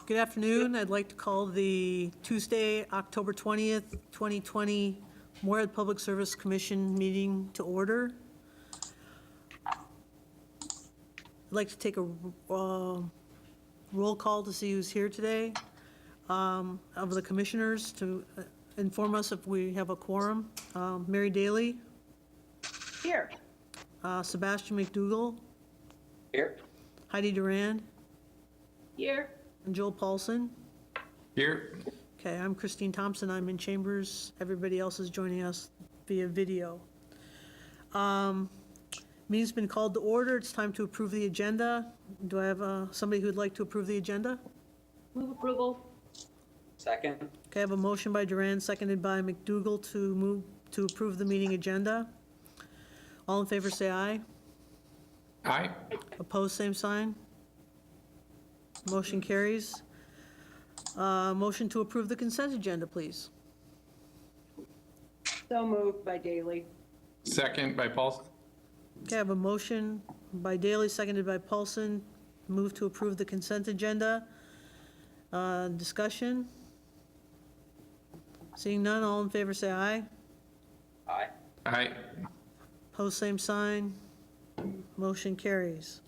Good afternoon. I'd like to call the Tuesday, October 20th, 2020 Moorhead Public Service Commission meeting to order. I'd like to take a roll call to see who's here today of the commissioners to inform us if we have a quorum. Mary Daly. Here. Sebastian McDougall. Here. Heidi Durand. Here. And Joel Paulsen. Here. Okay, I'm Christine Thompson. I'm in chambers. Everybody else is joining us via video. Meeting's been called to order. It's time to approve the agenda. Do I have somebody who would like to approve the agenda? Move approval. Second. Okay, I have a motion by Durand, seconded by McDougall to approve the meeting agenda. All in favor say aye. Aye. Opposed, same sign. Motion carries. Motion to approve the consent agenda, please. So moved by Daly. Second by Paulsen. Okay, I have a motion by Daly, seconded by Paulsen. Move to approve the consent agenda. Discussion? Seeing none, all in favor say aye. Aye. Aye. Opposed, same sign. Motion carries.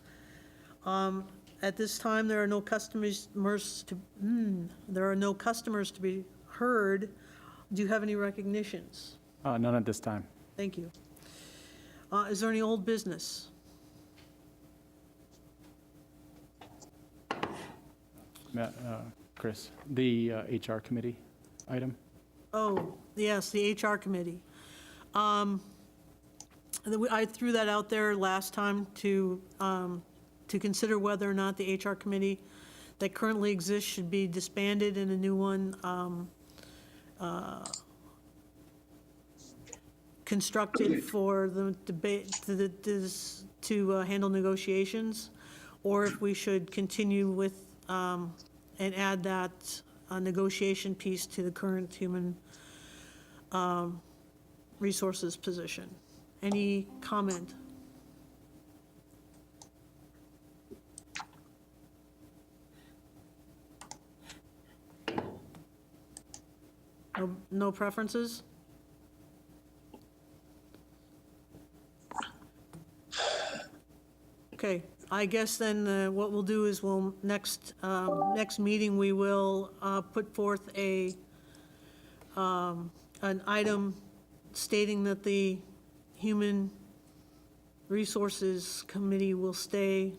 At this time, there are no customers to be heard. Do you have any recognitions? None at this time. Thank you. Is there any old business? Chris, the HR committee item? Oh, yes, the HR committee. I threw that out there last time to consider whether or not the HR committee that currently exists should be disbanded and a new one constructed for the debate to handle negotiations, or if we should continue with and add that negotiation piece to the current human resources position. Any comment? No preferences? Okay, I guess then what we'll do is we'll next meeting we will put forth an item stating that the Human Resources Committee will stay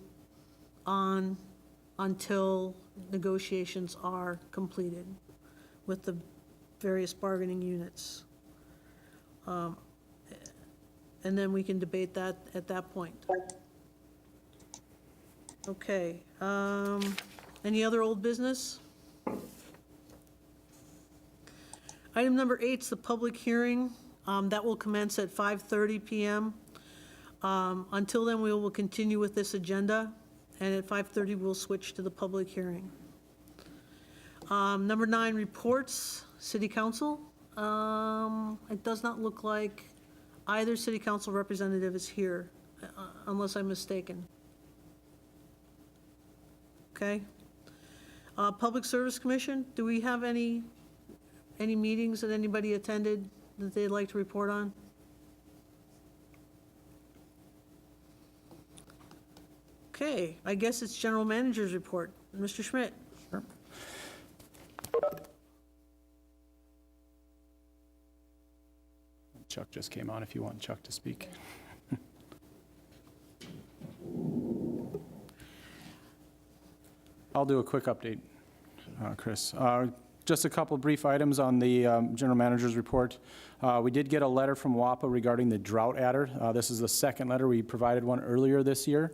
on until negotiations are completed with the various bargaining units. And then we can debate that at that point. Okay. Any other old business? Item number 8 is the public hearing. That will commence at 5:30 p.m. Until then, we will continue with this agenda, and at 5:30 we'll switch to the public hearing. Number 9, reports, City Council. It does not look like either City Council representative is here, unless I'm mistaken. Okay. Public Service Commission, do we have any meetings that anybody attended that they'd like to report on? Okay, I guess it's General Manager's report. Mr. Schmidt. Sure. Chuck just came on if you want Chuck to speak. I'll do a quick update, Chris. Just a couple brief items on the General Manager's report. We did get a letter from WAPA regarding the drought adder. This is the second letter. We provided one earlier this year,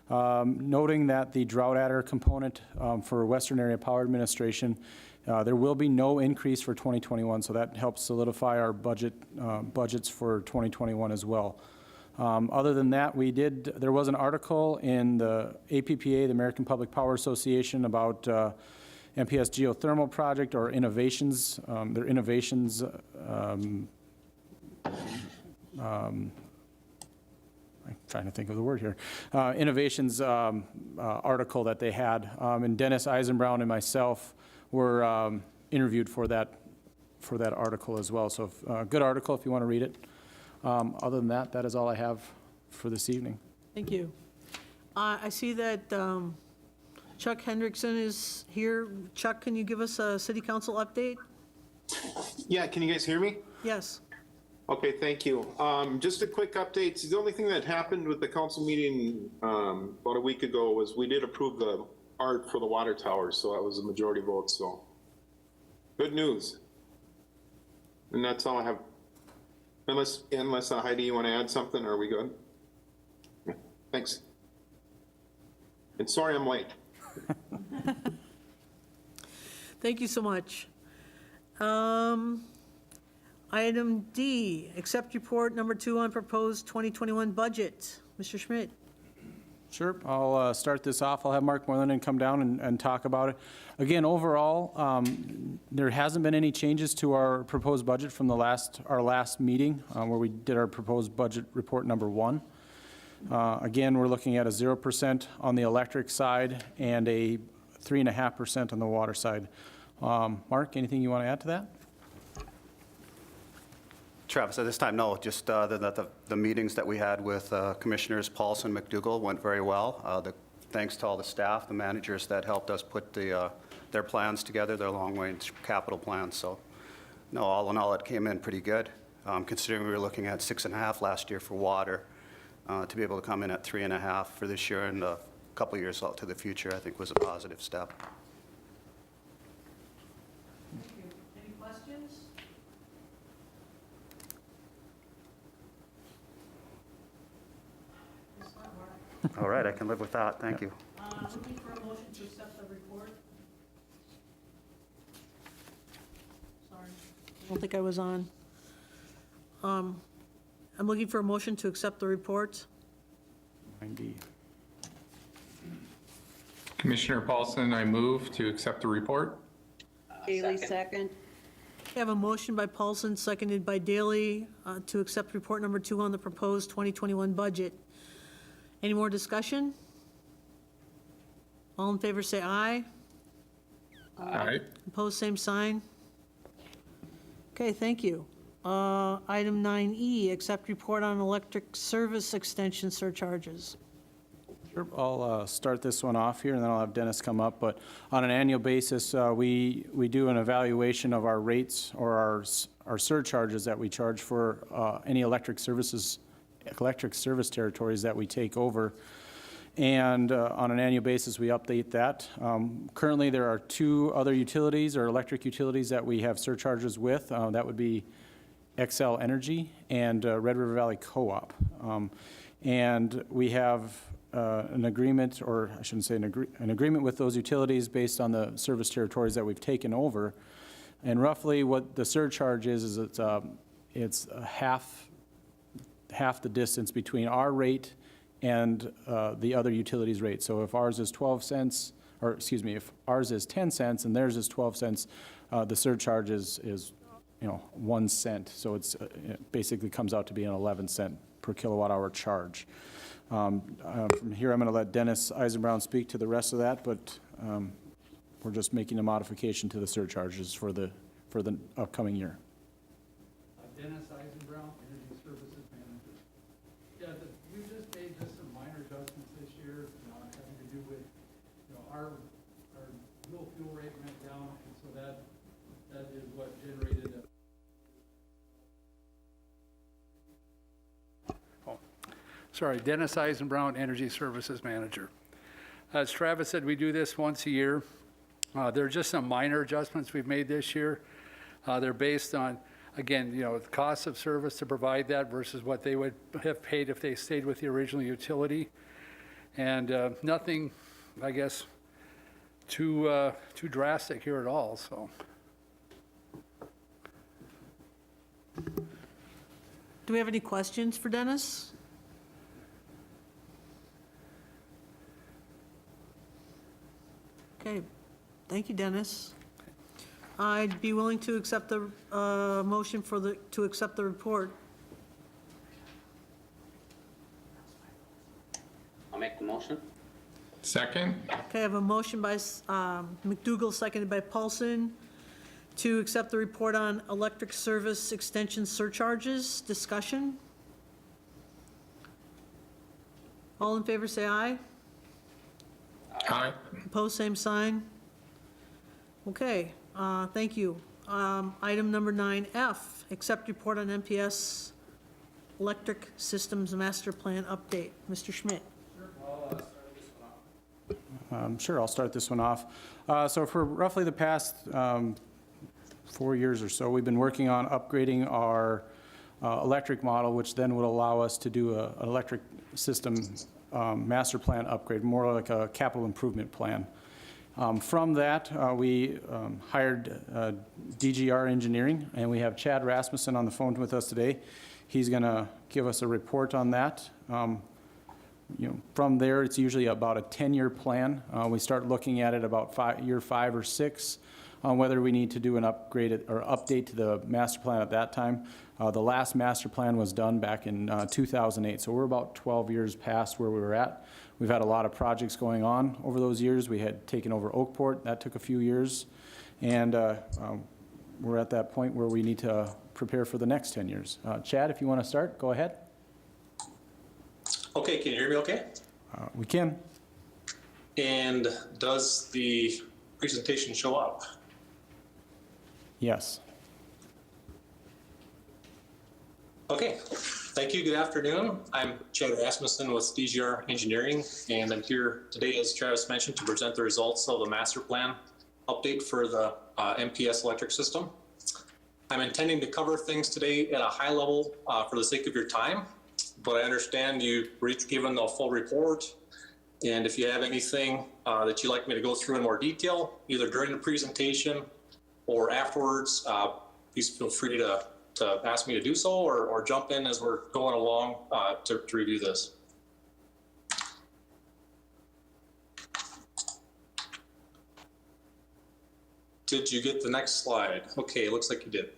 noting that the drought adder component for Western Area Power Administration, there will be no increase for 2021, so that helps solidify our budgets for 2021 as well. Other than that, there was an article in the APPA, the American Public Power Association, about MPS geothermal project or innovations. Their innovations, I trying to think of the word here, Innovations article that they had. And Dennis Eisenbraun and myself were interviewed for that article as well. So good article if you want to read it. Other than that, that is all I have for this evening. Thank you. I see that Chuck Hendrickson is here. Chuck, can you give us a city council update? Yeah, can you guys hear me? Yes. Okay, thank you. Just a quick update. The only thing that happened with the council meeting about a week ago was we did approve the art for the water tower, so that was a majority vote, so good news. And that's all I have. Unless Heidi, you want to add something, are we good? Yeah, thanks. And sorry I'm late. Thank you so much. Item D, accept report number 2 on proposed 2021 budget. Mr. Schmidt. Sure, I'll start this off. I'll have Mark Moylan come down and talk about it. Again, overall, there hasn't been any changes to our proposed budget from our last meeting where we did our proposed budget report number 1. Again, we're looking at a 0% on the electric side and a 3.5% on the water side. Mark, anything you want to add to that? Travis, at this time, no, just that the meetings that we had with Commissioners Paulsen and McDougall went very well. Thanks to all the staff, the managers that helped us put their plans together, their long-range capital plans. So, no, all in all, it came in pretty good, considering we were looking at 6.5 last year for water. To be able to come in at 3.5 for this year and a couple of years out to the future, I think was a positive step. Thank you. Any questions? All right, I can live with that. Thank you. Looking for a motion to accept the report. Sorry, I don't think I was on. I'm looking for a motion to accept the report. 9D. Commissioner Paulsen, I move to accept the report. Daley, second. I have a motion by Paulsen, seconded by Daley, to accept report number 2 on the proposed 2021 budget. Any more discussion? All in favor say aye. Aye. Opposed, same sign. Okay, thank you. Item 9E, accept report on electric service extension surcharges. Sure, I'll start this one off here, and then I'll have Dennis come up. But on an annual basis, we do an evaluation of our rates or our surcharges that we charge for any electric service territories that we take over. And on an annual basis, we update that. Currently, there are 2 other utilities or electric utilities that we have surcharges with. That would be XL Energy and Red River Valley Co-op. And we have an agreement, or I shouldn't say an agreement with those utilities based on the service territories that we've taken over. And roughly what the surcharge is it's half the distance between our rate and the other utilities rate. So if ours is 12 cents, or excuse me, if ours is 10 cents and theirs is 12 cents, the surcharge is 1 cent. So it basically comes out to be an 11-cent per kilowatt hour charge. From here, I'm going to let Dennis Eisenbraun speak to the rest of that, but we're just making a modification to the surcharges for the upcoming year. Dennis Eisenbraun, Energy Services Manager. Yeah, we just made some minor adjustments this year, having to do with, our dual fuel rate went down, and so that is what generated a. Sorry, Dennis Eisenbraun, Energy Services Manager. As Travis said, we do this once a year. There are just some minor adjustments we've made this year. They're based on, again, the cost of service to provide that versus what they would have paid if they stayed with the original utility. And nothing, I guess, too drastic here at all, so. Do we have any questions for Dennis? Okay, thank you, Dennis. I'd be willing to accept the motion to accept the report. make the motion. Second? Okay, I have a motion by McDougal, seconded by Paulsen, to accept the report on electric service extension surcharges. Discussion? All in favor, say aye. Aye. Opposed, same sign. Okay, thank you. Item number 9F, accept report on MPS Electric Systems Master Plan update. Mr. Schmidt. Sure, I'll start this one off. So for roughly the past 4 years or so, we've been working on upgrading our electric model, which then would allow us to do an electric system master plan upgrade, more like a capital improvement plan. From that, we hired DGR Engineering, and we have Chad Rasmussen on the phone with us today. He's going to give us a report on that. From there, it's usually about a 10-year plan. We start looking at it about year 5 or 6 on whether we need to do an upgrade or update to the master plan at that time. The last master plan was done back in 2008, so we're about 12 years past where we were at. We've had a lot of projects going on over those years. We had taken over Oakport. That took a few years. And we're at that point where we need to prepare for the next 10 years. Chad, if you want to start, go ahead. Okay, can you hear me okay? We can. And does the presentation show up? Yes. Okay, thank you, good afternoon. I'm Chad Rasmussen with DGR Engineering, and I'm here today, as Travis mentioned, to present the results of the master plan update for the MPS electric system. I'm intending to cover things today at a high level for the sake of your time, but I understand you've given the full report, and if you have anything that you'd like me to go through in more detail, either during the presentation or afterwards, please feel free to ask me to do so or jump in as we're going along to review this. Did you get the next slide? Okay, looks like you did.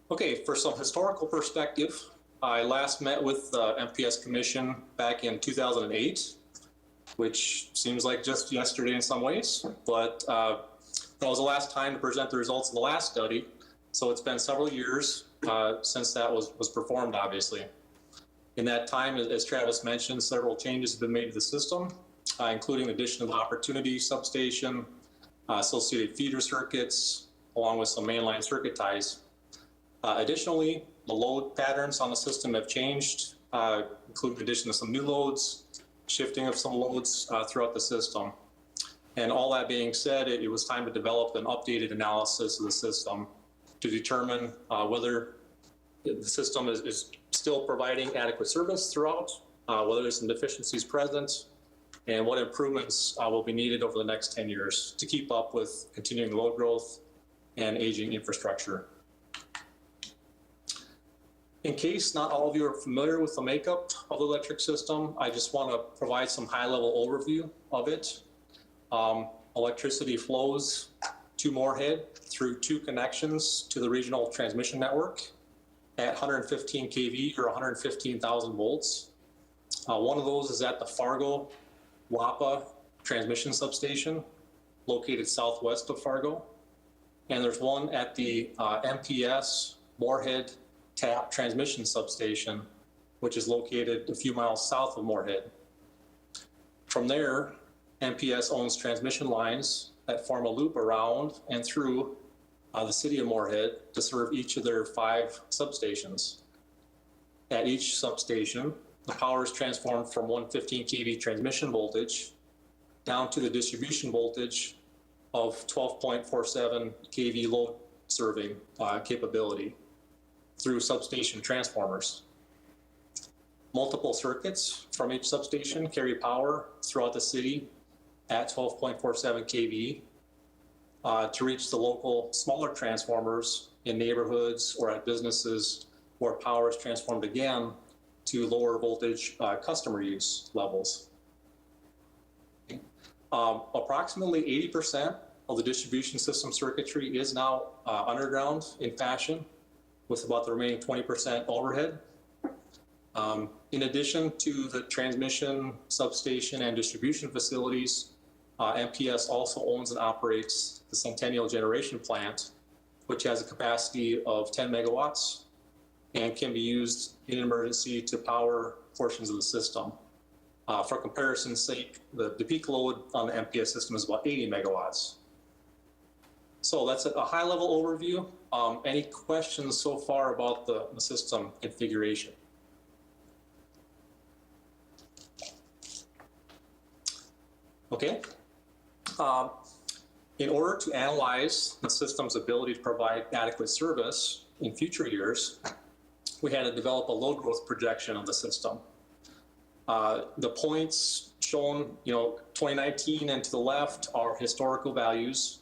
Okay, for some historical perspective, I last met with the MPS Commission back in 2008, which seems like just yesterday in some ways, but that was the last time to present the results of the last study. So it's been several years since that was performed, obviously. In that time, as Travis mentioned, several changes have been made to the system, including the addition of the opportunity substation, associated feeder circuits, along with some mainline circuit ties. Additionally, the load patterns on the system have changed, including the addition of some new loads, shifting of some loads throughout the system. And all that being said, it was time to develop an updated analysis of the system to determine whether the system is still providing adequate service throughout, whether there's some deficiencies present, and what improvements will be needed over the next 10 years to keep up with continuing load growth and aging infrastructure. In case not all of you are familiar with the makeup of the electric system, I just want to provide some high-level overview of it. Electricity flows to Moorhead through 2 connections to the regional transmission network at 115 kV or 115,000 volts. One of those is at the Fargo WAPA transmission substation located southwest of Fargo. And there's one at the MPS Moorhead TAP transmission substation, which is located a few miles south of Moorhead. From there, MPS owns transmission lines that form a loop around and through the city of Moorhead to serve each of their 5 substations. At each substation, the power is transformed from 115 kV transmission voltage down to the distribution voltage of 12.47 kV load serving capability through substation transformers. Multiple circuits from each substation carry power throughout the city at 12.47 kV to reach the local smaller transformers in neighborhoods or at businesses where power is transformed again to lower voltage customer use levels. Approximately 80% of the distribution system circuitry is now underground in fashion, with about the remaining 20% overhead. In addition to the transmission, substation, and distribution facilities, MPS also owns and operates the Centennial Generation Plant, which has a capacity of 10 megawatts and can be used in an emergency to power portions of the system. For comparison's sake, the peak load on the MPS system is about 80 megawatts. So that's a high-level overview. Any questions so far about the system configuration? Okay. In order to analyze the system's ability to provide adequate service in future years, we had to develop a load growth projection of the system. The points shown, 2019 and to the left are historical values.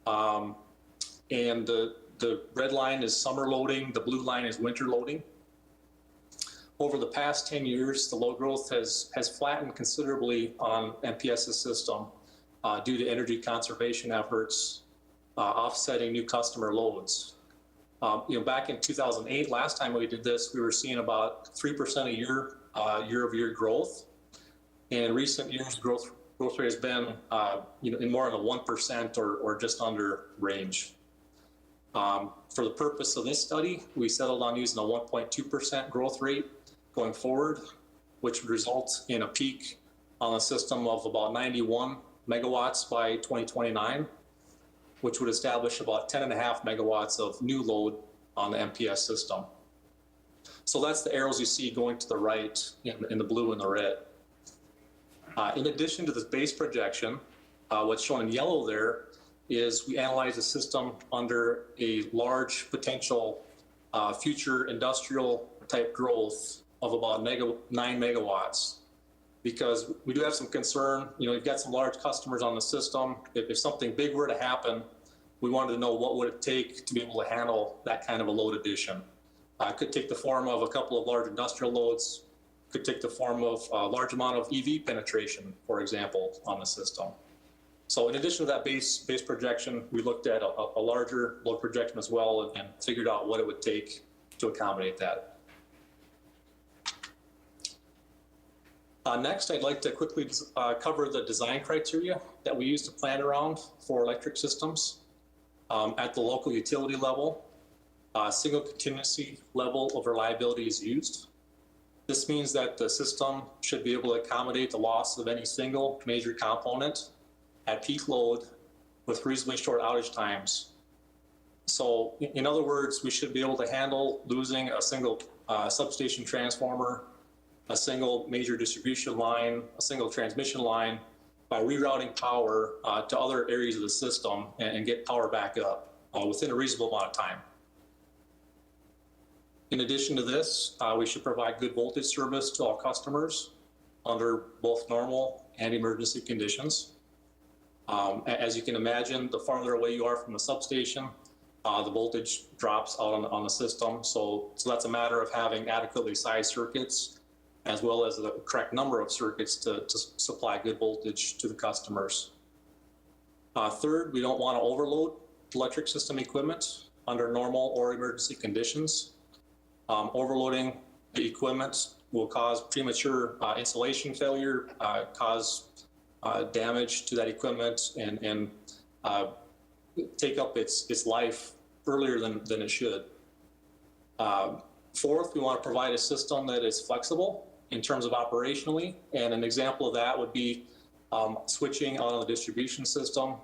And the red line is summer loading, the blue line is winter loading. Over the past 10 years, the load growth has flattened considerably on MPS's system due to energy conservation efforts, offsetting new customer loads. Back in 2008, last time we did this, we were seeing about 3% a year, year-over-year growth. And in recent years, growth rate has been, in more in the 1% or just under range. For the purpose of this study, we settled on using a 1.2% growth rate going forward, which would result in a peak on the system of about 91 megawatts by 2029, which would establish about 10.5 megawatts of new load on the MPS system. So that's the arrows you see going to the right in the blue and the red. In addition to this base projection, what's shown in yellow there is we analyze the system under a large potential future industrial type growth of about 9 megawatts. Because we do have some concern, you've got some large customers on the system. If something big were to happen, we wanted to know what would it take to be able to handle that kind of a load addition. It could take the form of a couple of large industrial loads, could take the form of a large amount of EV penetration, for example, on the system. So in addition to that base projection, we looked at a larger load projection as well and figured out what it would take to accommodate that. Next, I'd like to quickly cover the design criteria that we use to plan around for electric systems. At the local utility level, single contingency level of reliability is used. This means that the system should be able to accommodate the loss of any single major component at peak load with reasonably short outage times. So in other words, we should be able to handle losing a single substation transformer, a single major distribution line, a single transmission line by rerouting power to other areas of the system and get power back up within a reasonable amount of time. In addition to this, we should provide good voltage service to all customers under both normal and emergency conditions. As you can imagine, the farther away you are from the substation, the voltage drops out on the system. So that's a matter of having adequately sized circuits as well as the correct number of circuits to supply good voltage to the customers. Third, we don't want to overload electric system equipment under normal or emergency conditions. Overloading the equipment will cause premature installation failure, cause damage to that equipment, and take up its life earlier than it should. Fourth, we want to provide a system that is flexible in terms of operationally, and an example of that would be switching on the distribution system.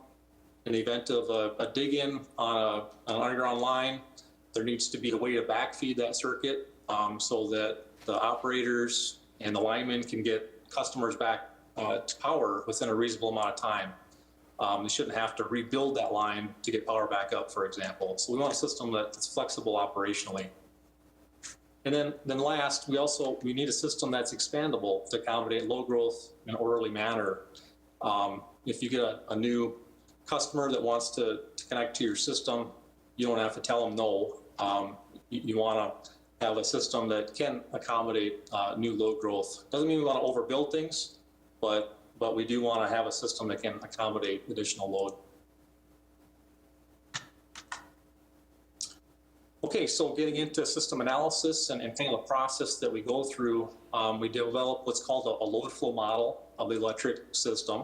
In the event of a dig-in on an underground line, there needs to be a way to backfeed that circuit so that the operators and the linemen can get customers back to power within a reasonable amount of time. They shouldn't have to rebuild that line to get power back up, for example. So we want a system that's flexible operationally. And then last, we need a system that's expandable to accommodate load growth in an orderly manner. If you get a new customer that wants to connect to your system, you don't have to tell them no. You want to have a system that can accommodate new load growth. Doesn't mean we want to overbuild things, but we do want to have a system that can accommodate additional load. Okay, so getting into system analysis and kind of the process that we go through, we develop what's called a load flow model of the electric system.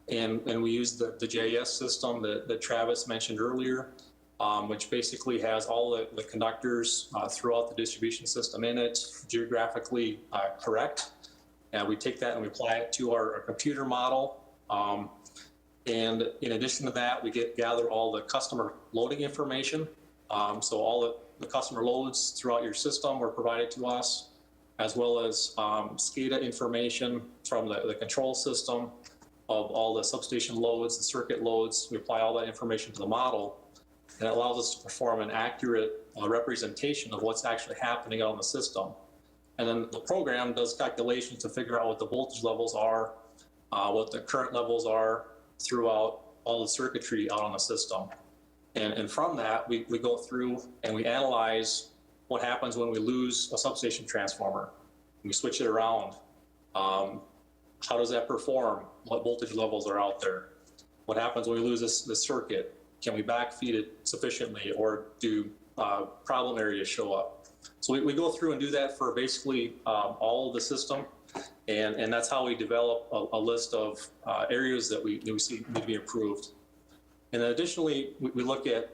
And we use the JS system that Travis mentioned earlier, which basically has all the conductors throughout the distribution system in it, geographically correct. And we take that and we apply it to our computer model. And in addition to that, we gather all the customer loading information. So all the customer loads throughout your system were provided to us, as well as SCADA information from the control system of all the substation loads, the circuit loads. We apply all that information to the model, and it allows us to perform an accurate representation of what's actually happening out in the system. And then the program does calculations to figure out what the voltage levels are, what the current levels are throughout all the circuitry out on the system. And from that, we go through and we analyze what happens when we lose a substation transformer. We switch it around. How does that perform? What voltage levels are out there? What happens when we lose this circuit? Can we backfeed it sufficiently, or do problem areas show up? So we go through and do that for basically all of the system, and that's how we develop a list of areas that we see need to be improved. And then additionally, we look at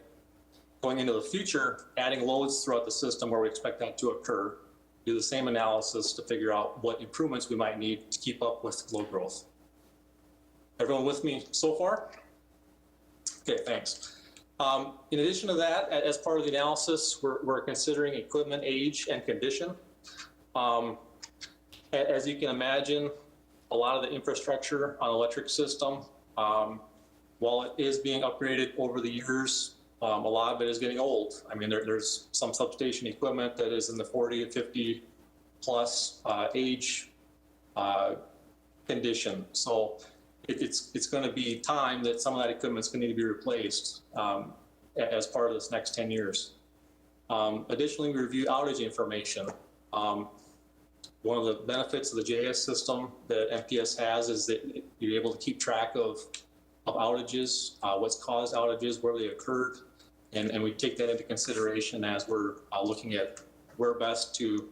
going into the future, adding loads throughout the system where we expect that to occur, do the same analysis to figure out what improvements we might need to keep up with load growth. Everyone with me so far? Okay, thanks. In addition to that, as part of the analysis, we're considering equipment age and condition. As you can imagine, a lot of the infrastructure on the electric system, while it is being upgraded over the years, a lot of it is getting old. I mean, there's some substation equipment that is in the 40 and 50 plus age condition. So it's going to be time that some of that equipment is going to need to be replaced as part of this next 10 years. Additionally, we review outage information. One of the benefits of the JS system that MPS has is that you're able to keep track of outages, what's caused outages, where they occurred, and we take that into consideration as we're looking at where best to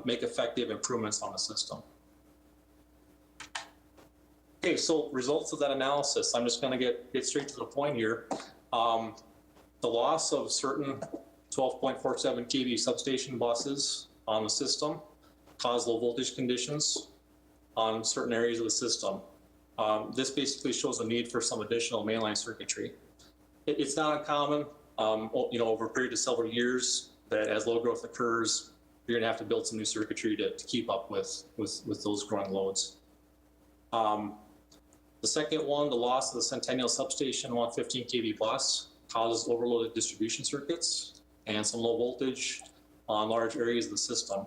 make effective improvements on the system. Okay, so results of that analysis. I'm just going to get straight to the point here. The loss of certain 12.47 kV substation buses on the system caused low voltage conditions on certain areas of the system. This basically shows a need for some additional mainline circuitry. It's not uncommon, over a period of several years, that as load growth occurs, you're gonna have to build some new circuitry to keep up with those growing loads. The second one, the loss of the Centennial Substation 115 kV bus causes overloaded distribution circuits and some low voltage on large areas of the system.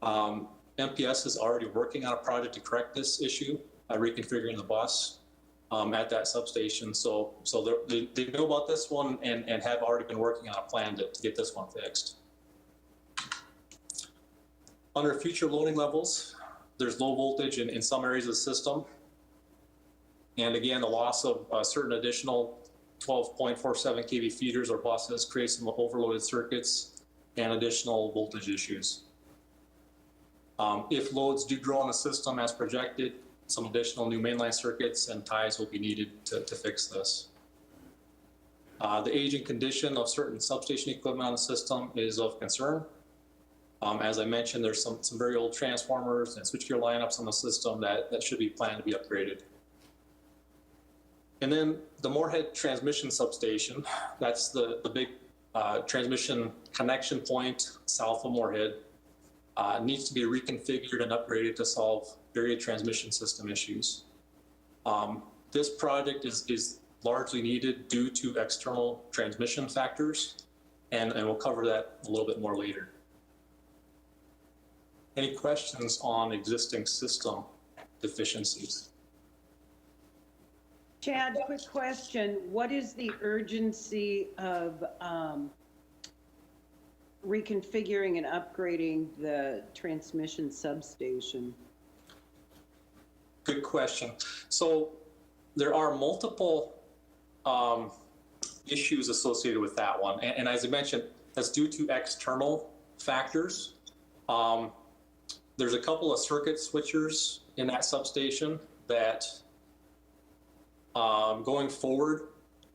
MPS is already working on a project to correct this issue by reconfiguring the bus at that substation. So they know about this one and have already been working on a plan to get this one fixed. Under future loading levels, there's low voltage in some areas of the system. And again, the loss of certain additional 12.47 kV feeders or buses creates some overloaded circuits and additional voltage issues. If loads do grow in the system as projected, some additional new mainline circuits and ties will be needed to fix this. The aging condition of certain substation equipment on the system is of concern. As I mentioned, there's some very old transformers and switchgear lineups on the system that should be planned to be upgraded. And then the Moorhead transmission substation, that's the big transmission connection point south of Moorhead, needs to be reconfigured and upgraded to solve various transmission system issues. This project is largely needed due to external transmission factors, and we'll cover that a little bit more later. Any questions on existing system deficiencies? Chad, quick question. What is the urgency of reconfiguring and upgrading the transmission substation? Good question. So there are multiple issues associated with that one. And as I mentioned, That's due to external factors. There's a couple of circuit switchers in that substation that going forward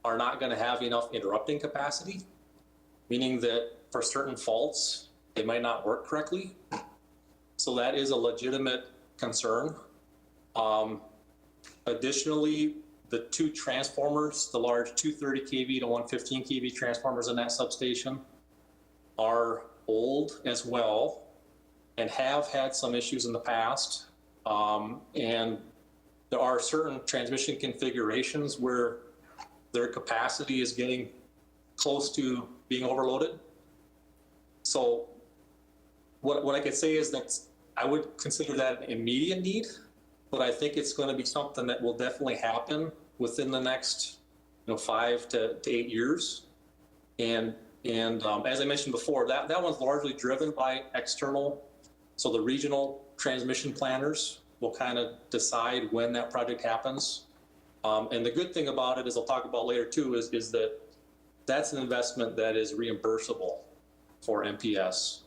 are not going to have enough interrupting capacity, meaning that for certain faults, they might not work correctly. So that is a legitimate concern. Additionally, the two transformers, the large 230 kV to 115 kV transformers in that substation are old as well and have had some issues in the past. And there are certain transmission configurations where their capacity is getting close to being overloaded. So what I could say is that I would consider that an immediate need, but I think it's going to be something that will definitely happen within the next 5 to 8 years. And as I mentioned before, that one's largely driven by external. So the regional transmission planners will kind of decide when that project happens. And the good thing about it, as I'll talk about later too, is that that's an investment that is reimbursable for MPS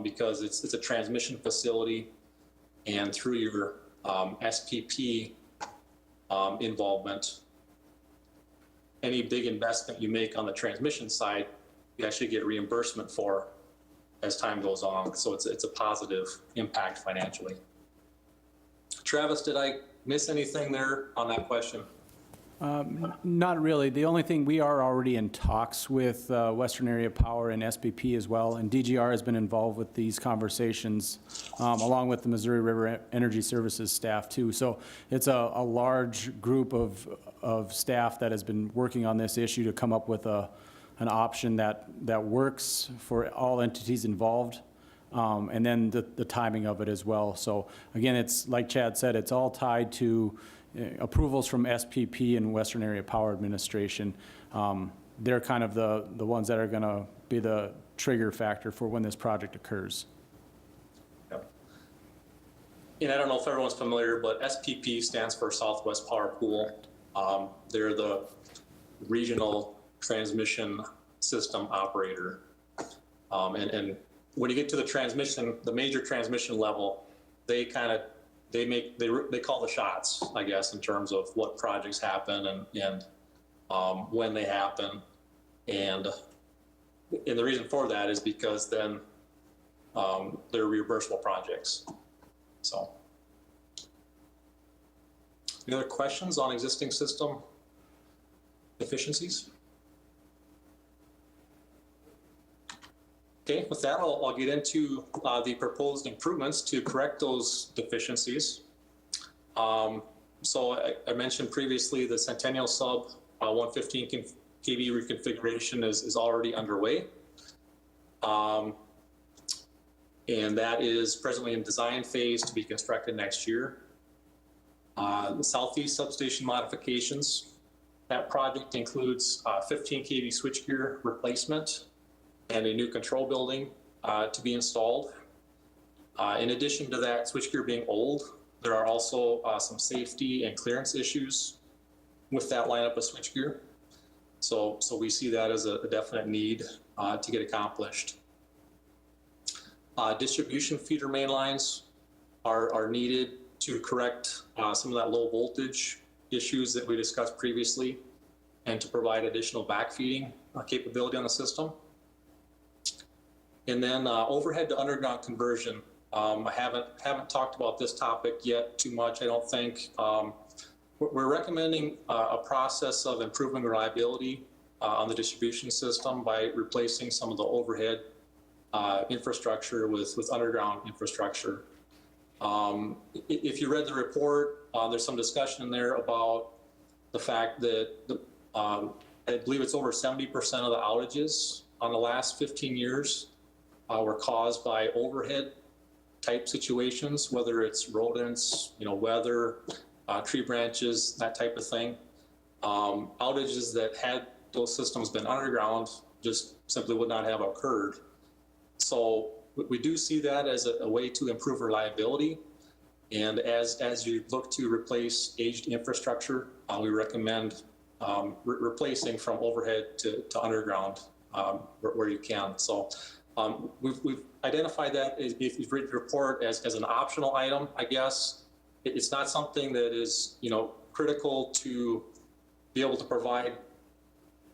because it's a transmission facility, and through your SPP involvement, any big investment you make on the transmission side, you actually get reimbursement for as time goes on. So it's a positive impact financially. Travis, did I miss anything there on that question? Not really. The only thing, we are already in talks with Western Area Power and SPP as well, and DGR has been involved with these conversations, along with the Missouri River Energy Services staff too. So it's a large group of staff that has been working on this issue to come up with an option that works for all entities involved, and then the timing of it as well. So again, it's like Chad said, it's all tied to approvals from SPP and Western Area Power Administration. They're kind of the ones that are going to be the trigger factor for when this project occurs. Yep. And I don't know if everyone's familiar, but SPP stands for Southwest Power Pool. They're the regional transmission system operator. And when you get to the major transmission level, they call the shots, I guess, in terms of what projects happen and when they happen. And the reason for that is because then they're reimbursable projects. So, any other questions on existing system efficiencies? Okay, with that, I'll get into the proposed improvements to correct those deficiencies. So I mentioned previously the Centennial sub 115 kV reconfiguration is already underway. And that is presently in design phase to be constructed next year. The Southeast substation modifications, that project includes 15 kV switchgear replacement and a new control building to be installed. In addition to that switchgear being old, there are also some safety and clearance issues with that lineup of switchgear. So we see that as a definite need to get accomplished. Distribution feeder main lines are needed to correct some of that low voltage issues that we discussed previously and to provide additional backfeeding capability on the system. And then overhead to underground conversion. I haven't talked about this topic yet too much, I don't think. We're recommending a process of improving reliability on the distribution system by replacing some of the overhead infrastructure with underground infrastructure. If you read the report, there's some discussion in there about the fact that I believe it's over 70% of the outages on the last 15 years were caused by overhead type situations, whether it's rodents, weather, tree branches, that type of thing. Outages that had those systems been underground just simply would not have occurred. So we do see that as a way to improve reliability. And as you look to replace aged infrastructure, we recommend replacing from overhead to underground where you can. So we've identified that if you've read the report as an optional item, I guess. It's not something that is, critical to be able to provide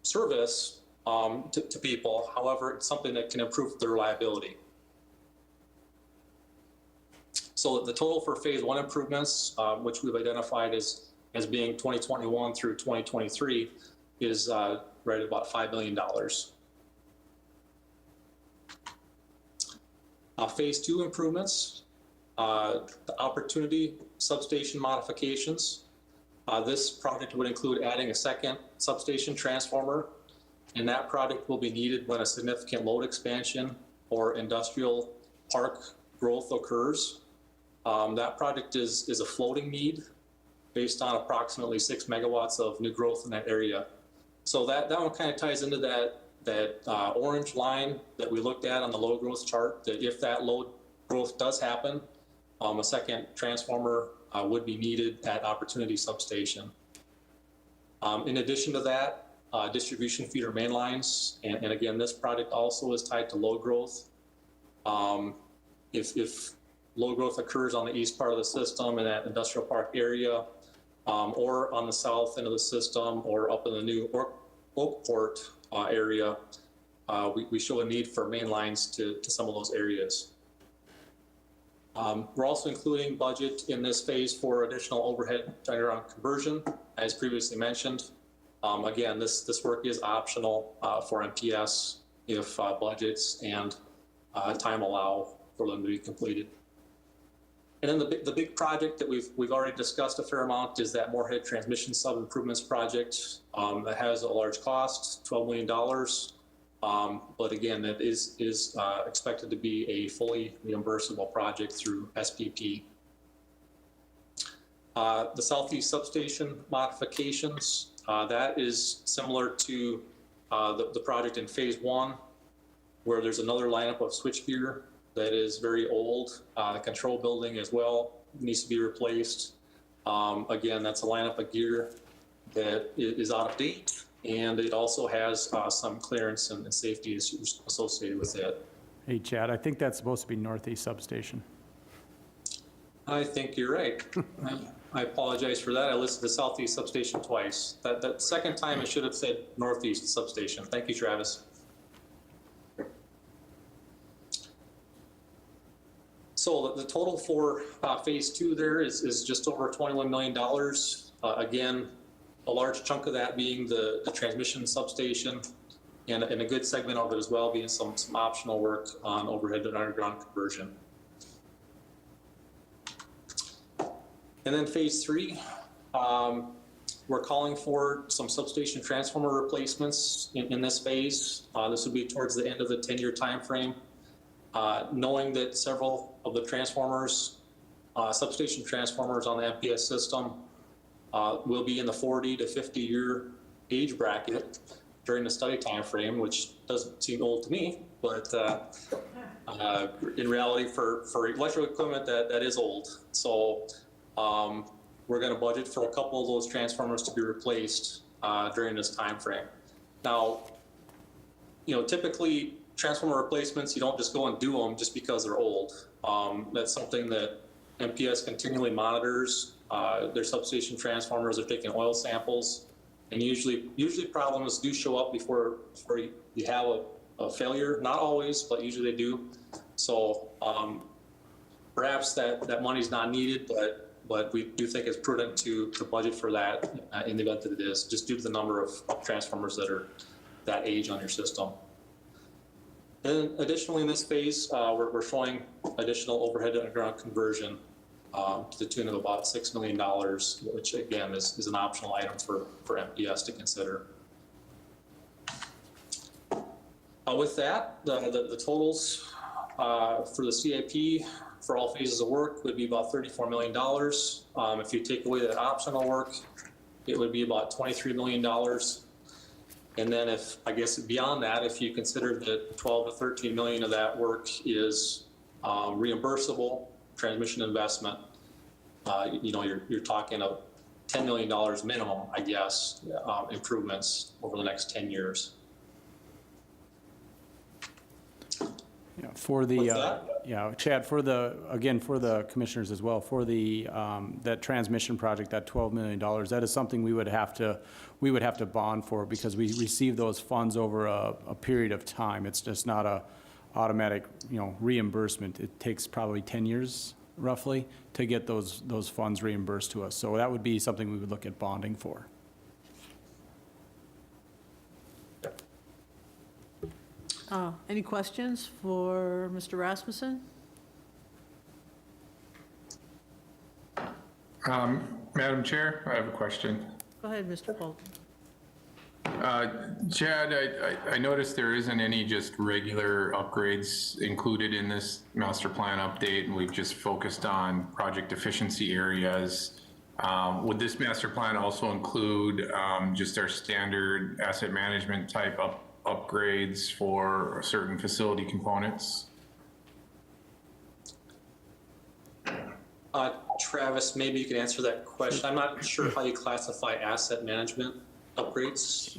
service to people. However, it's something that can improve their reliability. So the total for phase 1 improvements, which we've identified as being 2021 through 2023, is right at about $5 million. Phase 2 improvements, the opportunity substation modifications. This project would include adding a second substation transformer, and that project will be needed when a significant load expansion or industrial park growth occurs. That project is a floating need based on approximately 6 megawatts of new growth in that area. So that one kind of ties into that orange line that we looked at on the load growth chart, that if that load growth does happen, a second transformer would be needed at Opportunity Substation. In addition to that, distribution feeder main lines, and again, this project also is tied to load growth. If load growth occurs on the east part of the system in that industrial park area, or on the south end of the system, or up in the new Oakport area, we show a need for main lines to some of those areas. We're also including budget in this phase for additional overhead to underground conversion, as previously mentioned. Again, this work is optional for MPS if budgets and time allow for them to be completed. And then the big project that we've already discussed a fair amount is that Moorhead transmission sub improvements project that has a large cost, $12 million. But again, that is expected to be a fully reimbursable project through SPP. The Southeast substation modifications, that is similar to the project in phase 1, where there's another lineup of switchgear that is very old. The control building as well needs to be replaced. Again, that's a lineup of gear that is out of date, and it also has some clearance and safety issues associated with it. Hey, Chad, I think that's supposed to be Northeast Substation. I think you're right. I apologize for that. I listed the Southeast Substation twice. That second time I should have said Northeast Substation. Thank you, Travis. So the total for phase 2 there is just over $21 million. Again, a large chunk of that being the transmission substation, and a good segment of it as well being some optional work on overhead and underground conversion. And then phase 3, we're calling for some substation transformer replacements in this phase. This would be towards the end of the 10-year time frame. Knowing that several of the transformers, substation transformers on the MPS system will be in the 40 to 50-year age bracket during the study time frame, which doesn't seem old to me, but in reality for electrical equipment that is old. So we're going to budget for a couple of those transformers to be replaced during this time frame. Now, typically transformer replacements, you don't just go and do them just because they're old. That's something that MPS continually monitors. Their substation transformers are taking oil samples, and usually problems do show up before you have a failure. Not always, but usually they do. So perhaps that money's not needed, but we do think it's prudent to budget for that in the event that it is, just due to the number of transformers that are that age on your system. And additionally, in this phase, we're showing additional overhead to underground conversion to the tune of about $6 million, which again is an optional item for MPS to consider. With that, the totals for the CIP for all phases of work would be about $34 million. If you take away that optional work, it would be about $23 million. And then beyond that, if you consider that 12 to 13 million of that work is reimbursable transmission investment, you're talking of $10 million minimum, improvements over the next 10 years. For the, What's that? yeah, Chad, for the, again, for the commissioners as well, for the, that transmission project, that $12 million, that is something we would have to bond for because we receive those funds over a period of time. It's just not a automatic, reimbursement. It takes probably 10 years roughly to get those funds reimbursed to us. So that would be something we would look at bonding for. Any questions for Mr. Rasmussen? Madam Chair, I have a question. Go ahead, Mr. Paulsen. Chad, I noticed there isn't any just regular upgrades included in this master plan update, and we've just focused on project efficiency areas. Would this master plan also include just our standard asset management type upgrades for certain facility components? Travis, maybe you can answer that question. I'm not sure how you classify asset management upgrades.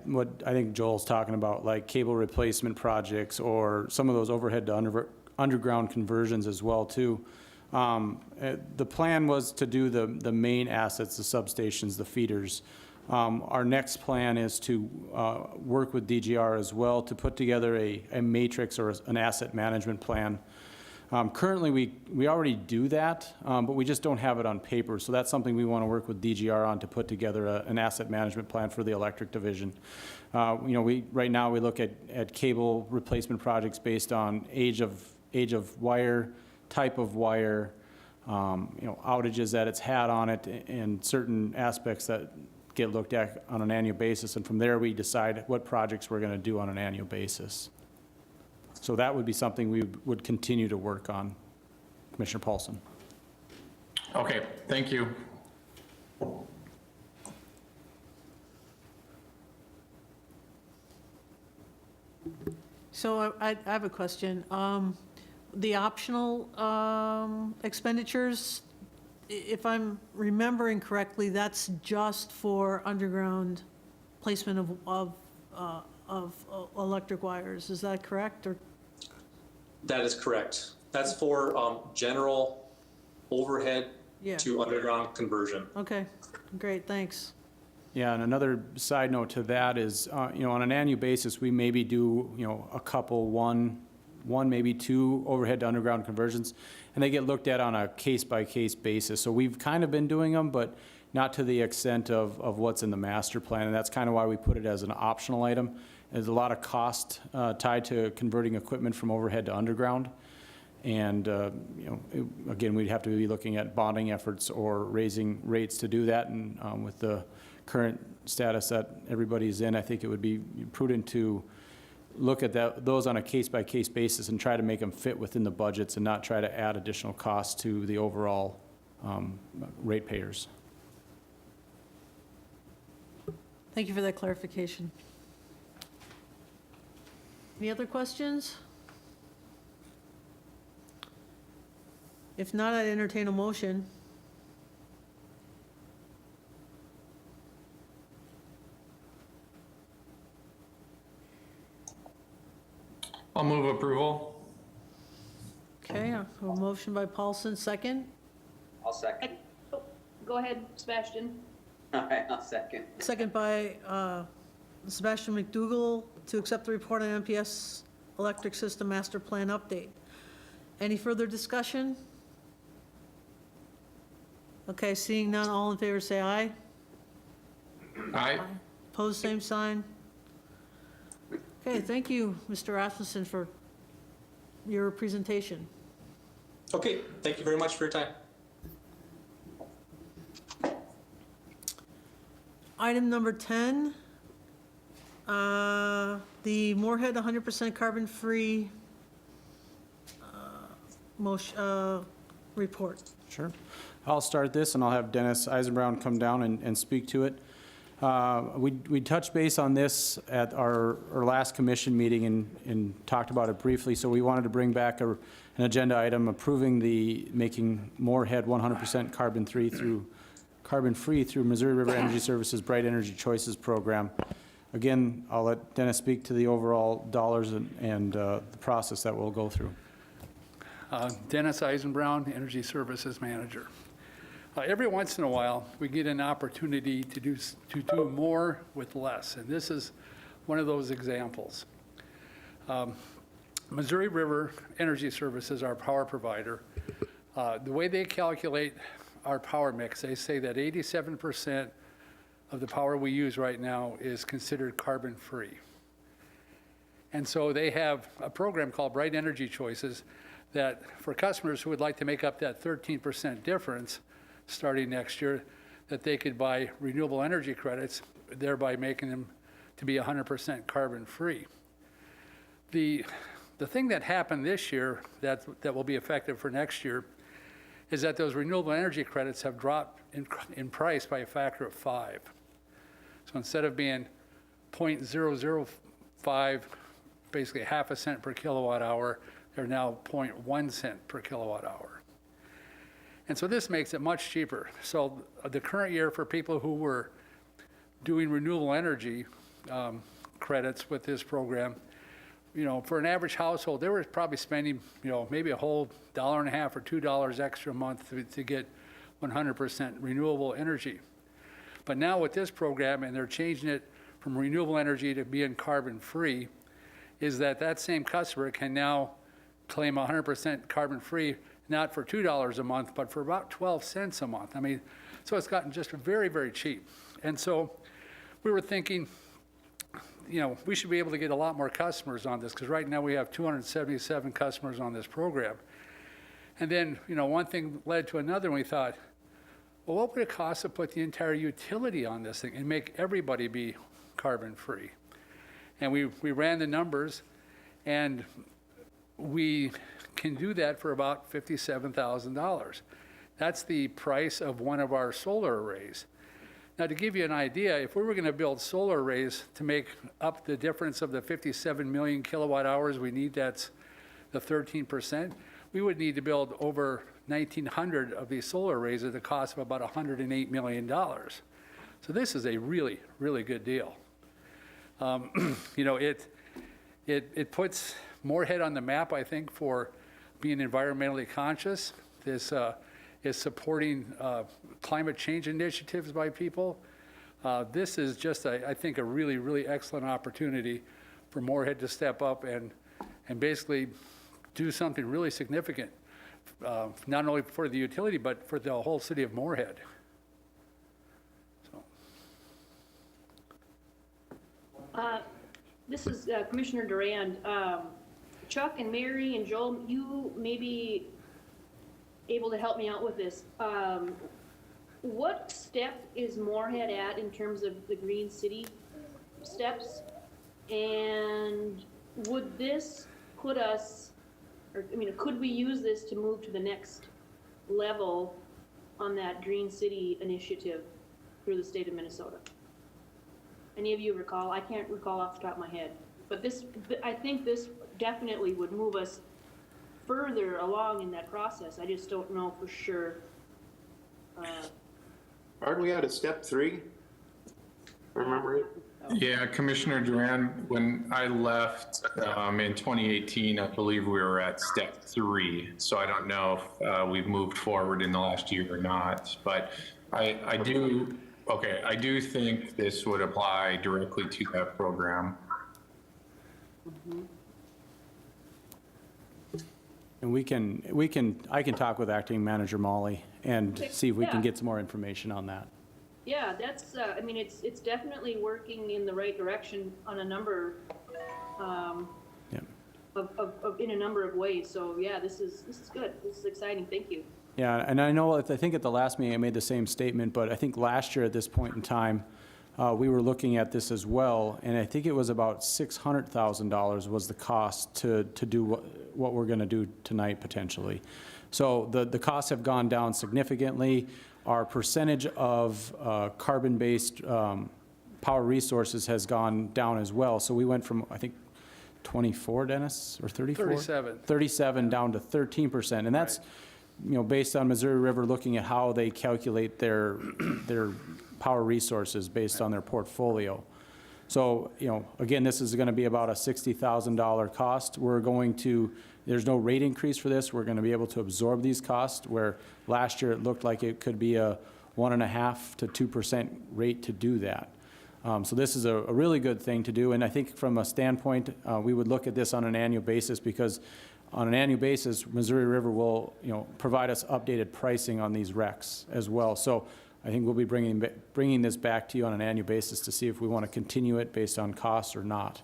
What I think Joel's talking about, like cable replacement projects or some of those overhead to underground conversions as well too. The plan was to do the main assets, the substations, the feeders. Our next plan is to work with DGR as well to put together a matrix or an asset management plan. Currently, we already do that, but we just don't have it on paper. So that's something we want to work with DGR on to put together an asset management plan for the electric division. Right now we look at cable replacement projects based on age of wire, type of wire, outages that it's had on it, and certain aspects that get looked at on an annual basis. And from there, we decide what projects we're going to do on an annual basis. So that would be something we would continue to work on, Commissioner Paulsen. Okay, thank you. So I have a question. The optional expenditures, if I'm remembering correctly, that's just for underground placement of electric wires. Is that correct? Or That is correct. That's for general overhead Yeah. to underground conversion. okay, great, thanks. Yeah, and another side note to that is, on an annual basis, we maybe do, a couple, one, maybe two overhead to underground conversions, and they get looked at on a case-by-case basis. So we've kind of been doing them, but not to the extent of what's in the master plan, and that's kind of why we put it as an optional item. There's a lot of cost tied to converting equipment from overhead to underground. And, again, we'd have to be looking at bonding efforts or raising rates to do that. And with the current status that everybody's in, I think it would be prudent to look at those on a case-by-case basis and try to make them fit within the budgets and not try to add additional costs to the overall ratepayers. Thank you for that clarification. Any other questions? If not, I'd entertain a motion. I'll move approval. Okay, a motion by Paulsen, second. I'll second. Go ahead, Sebastian. All right, I'll second. Second by Sebastian McDougall to accept the report on MPS Electric System Master Plan Update. Any further discussion? Okay, seeing none, all in favor say aye. Aye. Opposed, same sign. Okay, thank you, Mr. Rasmussen, for your presentation. Okay, thank you very much for your time. Item number 10, the Moorhead 100% carbon-free report. Sure. I'll start this, and I'll have Dennis Eisenbraun come down and speak to it. We touched base on this at our last commission meeting and talked about it briefly, so we wanted to bring back an agenda item approving making Moorhead 100% carbon-free through Missouri River Energy Services Bright Energy Choices program. again, I'll let Dennis speak to the overall dollars and the process that we'll go through. Dennis Eisenbraun, Energy Services Manager. Every once in a while, we get an opportunity to do more with less, and this is one of those examples. Missouri River Energy Services, our power provider, the way they calculate our power mix, they say that 87% of the power we use right now is considered carbon-free. And so they have a program called Bright Energy Choices that for customers who would like to make up that 13% difference starting next year, that they could buy renewable energy credits, thereby making them to be 100% carbon-free. The thing that happened this year that will be effective for next year is that those renewable energy credits have dropped in price by a factor of 5. So instead of being 0.005, basically half a cent per kilowatt hour, they're now 0.1 cent per kilowatt hour. And so this makes it much cheaper. So the current year for people who were doing renewable energy credits with this program, you know, for an average household, they were probably spending, you know, maybe a whole $1.50 or $2 extra a month to get 100% renewable energy. But now with this program, and they're changing it from renewable energy to being carbon-free, is that same customer can now claim 100% carbon-free, not for $2 a month, but for about 12 cents a month. I mean, so it's gotten just very, very cheap. And so we were thinking, you know, we should be able to get a lot more customers on this, because right now we have 277 customers on this program. And then, you know, one thing led to another, and we thought, well, what would it cost to put the entire utility on this thing and make everybody be carbon-free? And we ran the numbers, and we can do that for about $57,000. That's the price of one of our solar arrays. Now, to give you an idea, if we were going to build solar arrays to make up the difference of the 57 million kilowatt hours we need, that's the 13%, we would need to build over 1,900 of these solar arrays at the cost of about $108 million. So this is a really, really good deal. You know, it puts Moorhead on the map, I think, for being environmentally conscious. This is supporting climate change initiatives by people. This is just, I think, a really, really excellent opportunity for Moorhead to step up and basically do something really significant, not only for the utility, but for the whole city of Moorhead. So. This is Commissioner Durand. Chuck and Mary and Joel, you may be able to help me out with this. What step is Moorhead at in terms of the Green City steps? And would this put us, or I mean, could we use this to move to the next level on that Green City initiative through the state of Minnesota? Any of you recall? I can't recall off the top of my head. But this, I think this definitely would move us further along in that process. I just don't know for sure. Aren't we at a step 3? Remember it? Yeah, Commissioner Duran, when I left in 2018, I believe we were at step 3. So I don't know if we've moved forward in the last year or not, but I do think this would apply directly to that program. Mm-hmm. And I can talk with Acting Manager Molly and see if we can Yeah. get some more information on that. Yeah, that's, I mean, it's definitely working in the right direction on a number, Yeah. in a number of ways. So yeah, this is good. This is exciting. Thank you. Yeah, and I think at the last meeting I made the same statement, but I think last year at this point in time, we were looking at this as well, and I think it was about $600,000 was the cost to do what we're going to do tonight potentially. So the costs have gone down significantly. Our percentage of carbon-based power resources has gone down as well. So we went from, I think, 24, Dennis, or 34? 37. 37 down to 13%, and that's, you know, based on Missouri River looking at how they calculate their power resources based on their portfolio. So, again, this is going to be about a $60,000 cost. There's no rate increase for this. We're going to be able to absorb these costs, where last year it looked like it could be a 1.5% to 2% rate to do that. So this is a really good thing to do, and I think from a standpoint, we would look at this on an annual basis, because on an annual basis, Missouri River will, provide us updated pricing on these RECs as well. So I think we'll be bringing this back to you on an annual basis to see if we want to continue it based on costs or not.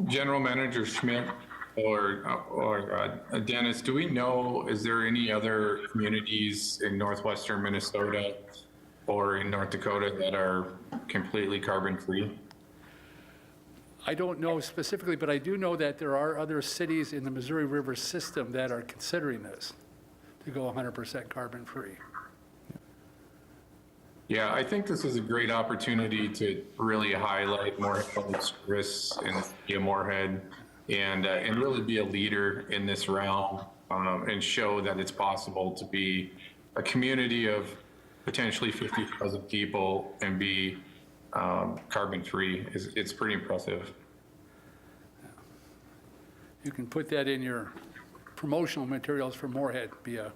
General Manager Schmidt or Dennis, do we know, is there any other communities in northwestern Minnesota or in North Dakota that are completely carbon-free? I don't know specifically, but I do know that there are other cities in the Missouri River system that are considering this, to go 100% carbon-free. Yeah, I think this is a great opportunity to really highlight Moorhead Public Service and the city of Moorhead, and really be a leader in this realm, and show that it's possible to be a community of potentially 50,000 people and be carbon-free. It's pretty impressive. You can put that in your promotional materials for Moorhead, be a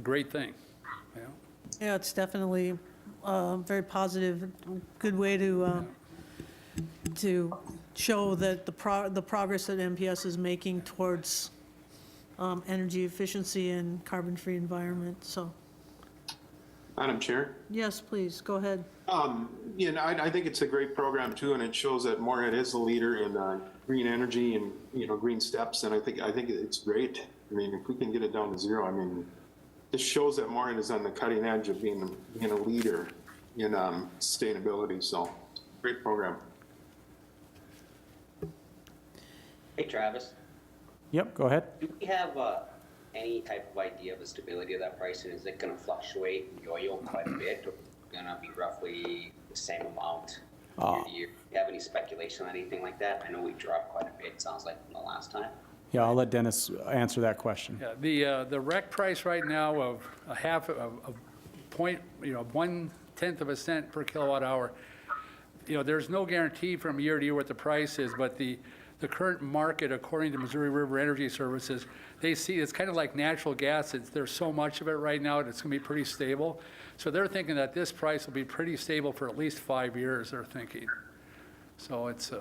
great thing. Yeah. Yeah, it's definitely a very positive, good way to show that the progress that MPS is making towards energy efficiency and carbon-free environment, so. Madam Chair? Yes, please, go ahead. I think it's a great program too, and it shows that Moorhead is a leader in green energy and, green steps, and I think it's great. I mean, if we can get it down to zero, I mean, this shows that Moorhead is on the cutting edge of being a leader in sustainability, so great program. Hey, Travis, Yep, go ahead. do we have any type of idea of the stability of that pricing? Is it going to fluctuate and yo-yo quite a bit, or going to be roughly the same amount year to year? Do you have any speculation on anything like that? I know we dropped quite a bit, it sounds like, from the last time. Yeah, I'll let Dennis answer that question. Yeah, the rec price right now of a half of point, 1/10 of a cent per kilowatt hour. There's no guarantee from year to year what the price is, but the current market, according to Missouri River Energy Services, they see it's kind of like natural gas. There's so much of it right now, it's going to be pretty stable. So they're thinking that this price will be pretty stable for at least 5 years, they're thinking. So it's, yeah.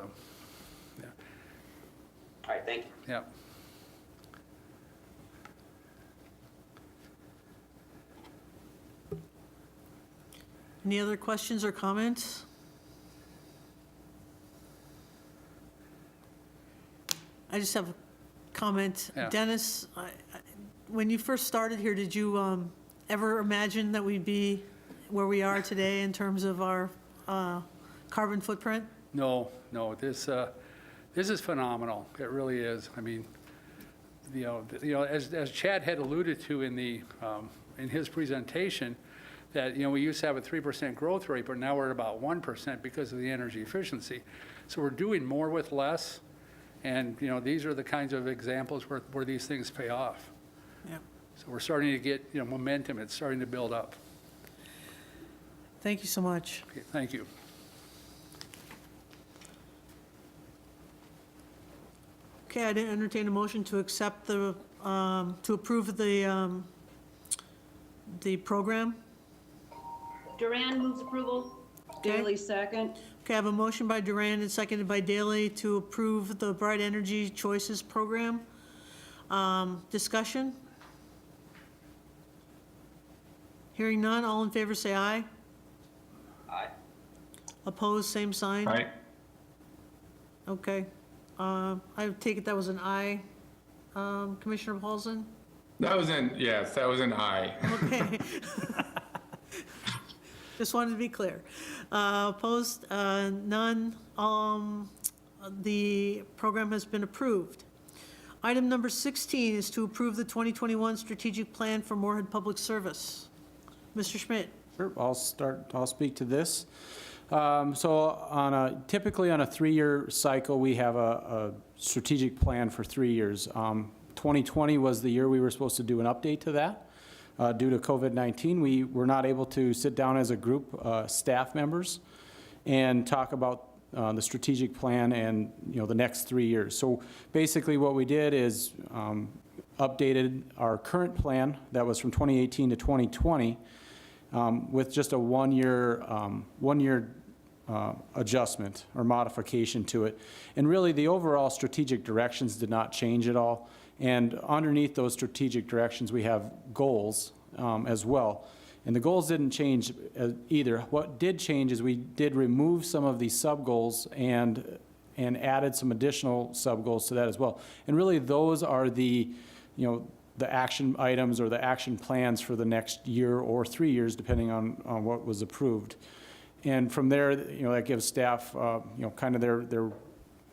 All right, thank you. Yeah. Any other questions or comments? I just have a comment. Yeah. Dennis, when you first started here, did you ever imagine that we'd be where we are today in terms of our carbon footprint? No, this is phenomenal. It really is. I mean, as Chad had alluded to in his presentation, that, we used to have a 3% growth rate, but now we're at about 1% because of the energy efficiency. So we're doing more with less, and, these are the kinds of examples where these things pay off. Yeah. So we're starting to get, momentum. It's starting to build up. Thank you so much. Okay, thank you. Okay, I didn't entertain a motion to accept to approve the program. Duran moves approval. Daley second. Okay, I have a motion by Duran and seconded by Daley to approve the Bright Energy Choices Program. Discussion? Hearing none, all in favor say aye. Aye. Opposed, same sign. Right? Okay. I take it that was an aye, Commissioner Paulsen? That was an aye. Okay. Just wanted to be clear. Opposed, none. The program has been approved. Item number 16 is to approve the 2021 strategic plan for Moorhead Public Service. Mr. Schmidt. Sure, I'll speak to this. So typically on a 3-year cycle, we have a strategic plan for 3 years. 2020 was the year we were supposed to do an update to that. due to COVID-19, we were not able to sit down as a group, staff members, and talk about the strategic plan and, the next 3 years. So basically what we did is updated our current plan that was from 2018 to 2020 with just a one-year adjustment or modification to it. And really, the overall strategic directions did not change at all. And underneath those strategic directions, we have goals as well. And the goals didn't change either. What did change is we did remove some of these sub-goals and added some additional sub-goals to that as well. And really, those are the action items or the action plans for the next year or 3 years, depending on what was approved. And from there, that gives staff, kind of their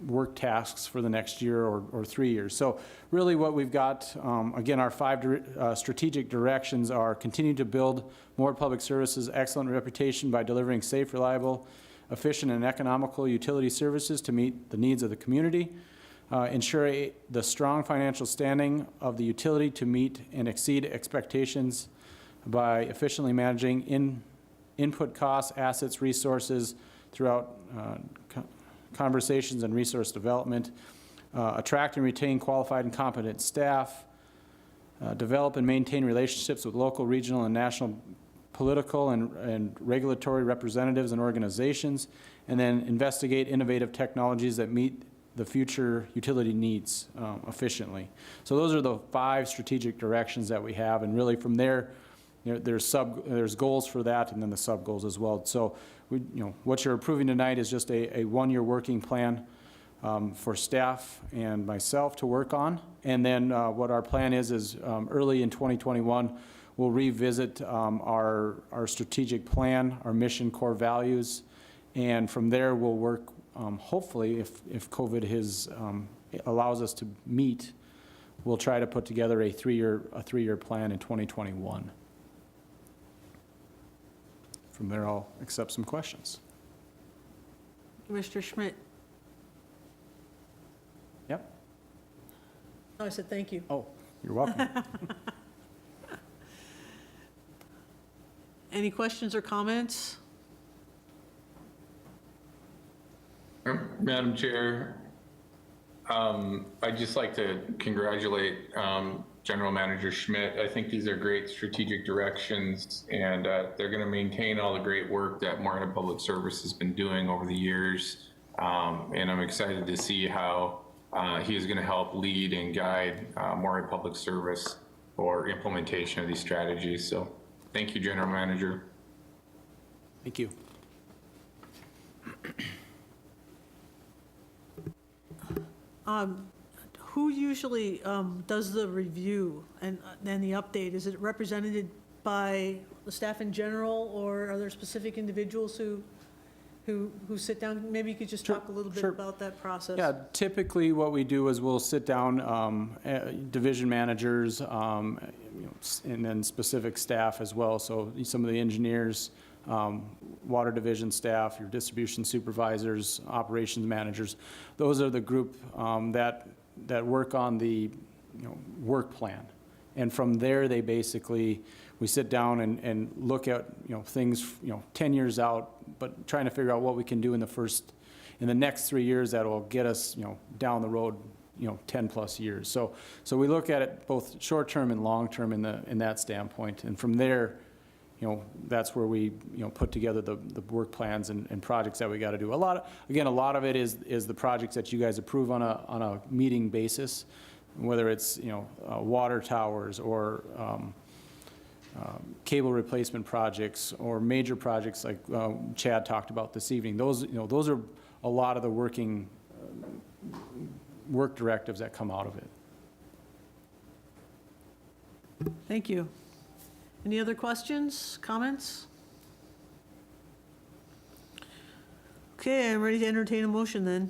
work tasks for the next year or 3 years. So really what we've got, again, our 5 strategic directions are continue to build Moorhead Public Services' excellent reputation by delivering safe, reliable, efficient, and economical utility services to meet the needs of the community. Ensure the strong financial standing of the utility to meet and exceed expectations by efficiently managing input costs, assets, resources throughout conversations and resource development, attract and retain qualified and competent staff, develop and maintain relationships with local, regional, and national political and regulatory representatives and organizations, and then investigate innovative technologies that meet the future utility needs efficiently. So those are the 5 strategic directions that we have, and really from there, there's goals for that, and then the sub-goals as well. So what you're approving tonight is just a one-year working plan for staff and myself to work on. And then what our plan is early in 2021, we'll revisit our strategic plan, our mission, core values, and from there we'll work, hopefully, if COVID allows us to meet, we'll try to put together a three-year plan in 2021. From there, I'll accept some questions. Commissioner Schmidt? Yep. Oh, I said thank you. Oh, you're welcome. Any questions or comments? Madam Chair, I'd just like to congratulate General Manager Schmidt. I think these are great strategic directions, and they're going to maintain all the great work that Moorhead Public Service has been doing over the years. And I'm excited to see how he is going to help lead and guide Moorhead Public Service for implementation of these strategies. So thank you, General Manager. Thank you. Who usually does the review and the update? Is it represented by the staff in general, or are there specific individuals who sit down? Maybe you could just talk a little bit about that process. Yeah, typically what we do is we'll sit down, division managers, and then specific staff as well. So some of the engineers, water division staff, your distribution supervisors, operations managers, those are the group that work on the work plan. And from there, we sit down and look at things 10 years out, but trying to figure out what we can do in the next 3 years that will get us down the road 10 plus years. So we look at it both short term and long term in that standpoint, and from there, that's where we put together the work plans and projects that we got to do. A lot of it is the projects that you guys approve on a meeting basis, whether it's water towers or cable replacement projects or major projects like Chad talked about this evening. Those are a lot of the work directives that come out of it. Thank you. Any other questions, comments? Okay, I'm ready to entertain a motion then.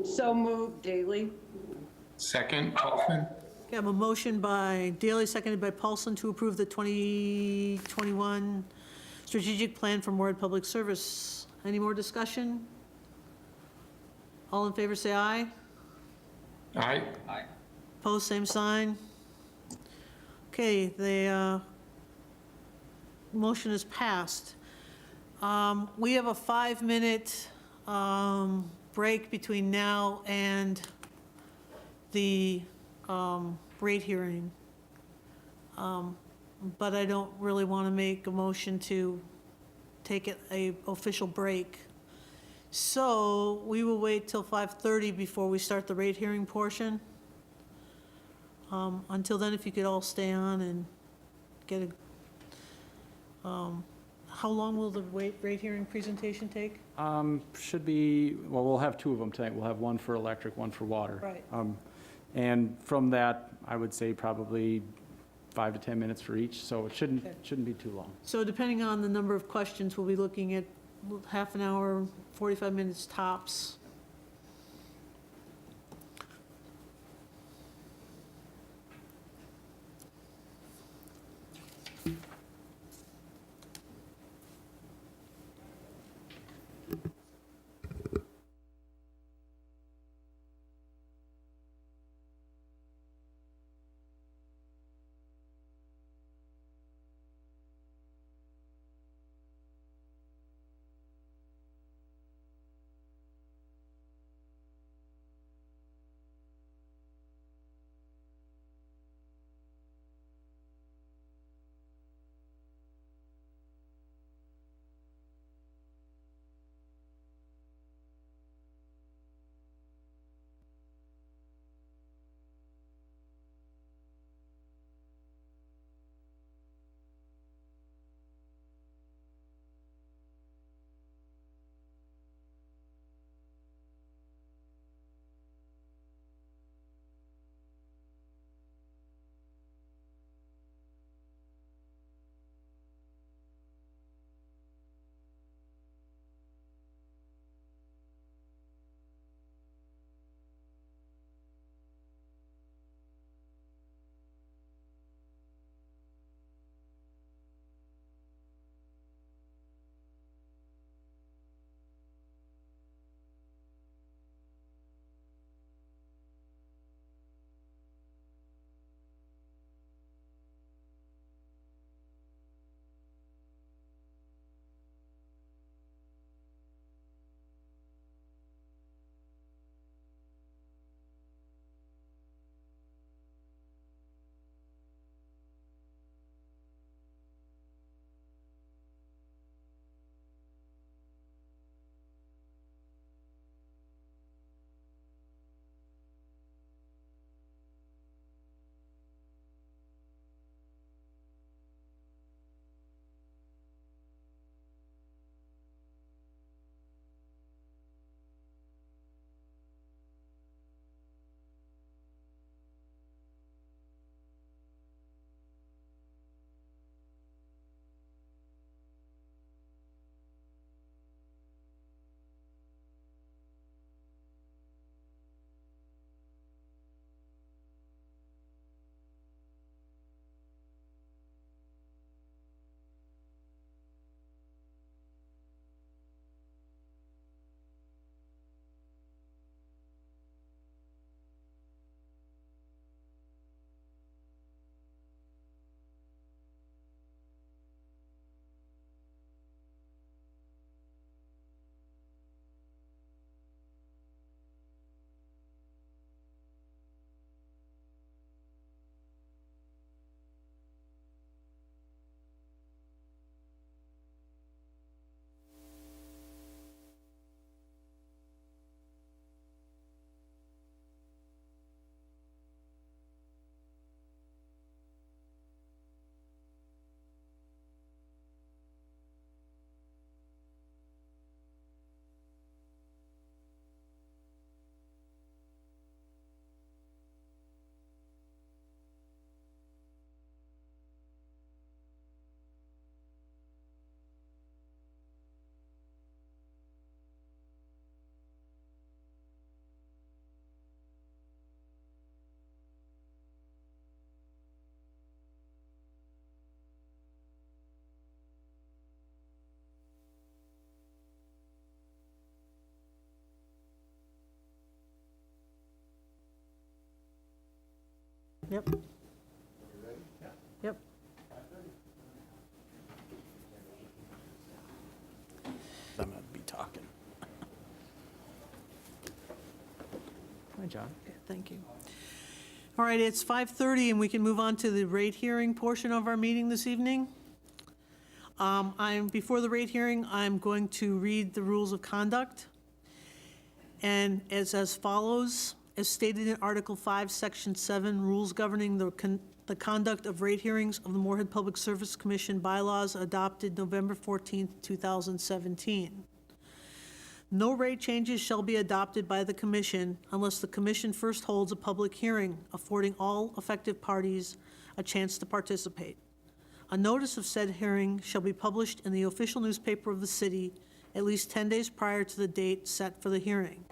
So moved, Daley. Second, Paulsen. Okay, I have a motion by Daley, seconded by Paulsen, to approve the 2021 strategic plan for Moorhead Public Service. Any more discussion? All in favor say aye. Aye. Aye. Opposed, same sign. Okay, the motion is passed. We have a 5-minute break between now and the rate hearing. But I don't really want to make a motion to take a official break. So we will wait till 5:30 before we start the rate hearing portion. Until then, if you could all stay on and get a, how long will the rate hearing presentation take? Should be, well, we'll have two of them tonight. We'll have one for electric, one for water. Right. And from that, I would say probably 5 to 10 minutes for each, so it shouldn't be too long. So depending on the number of questions, we'll be looking at half an hour, 45 minutes tops. Yep. Yep. I'm going to be talking. Hi, John. Okay, thank you. All right, it's 5:30, and we can move on to the rate hearing portion of our meeting this evening. Before the rate hearing, I'm going to read the rules of conduct. And it's as follows. As stated in Article 5, Section 7, rules governing the conduct of rate hearings of the Moorhead Public Service Commission bylaws adopted November 14th, 2017. No rate changes shall be adopted by the commission unless the commission first holds a public hearing, affording all affected parties a chance to participate. A notice of said hearing shall be published in the official newspaper of the city at least 10 days prior to the date set for the hearing.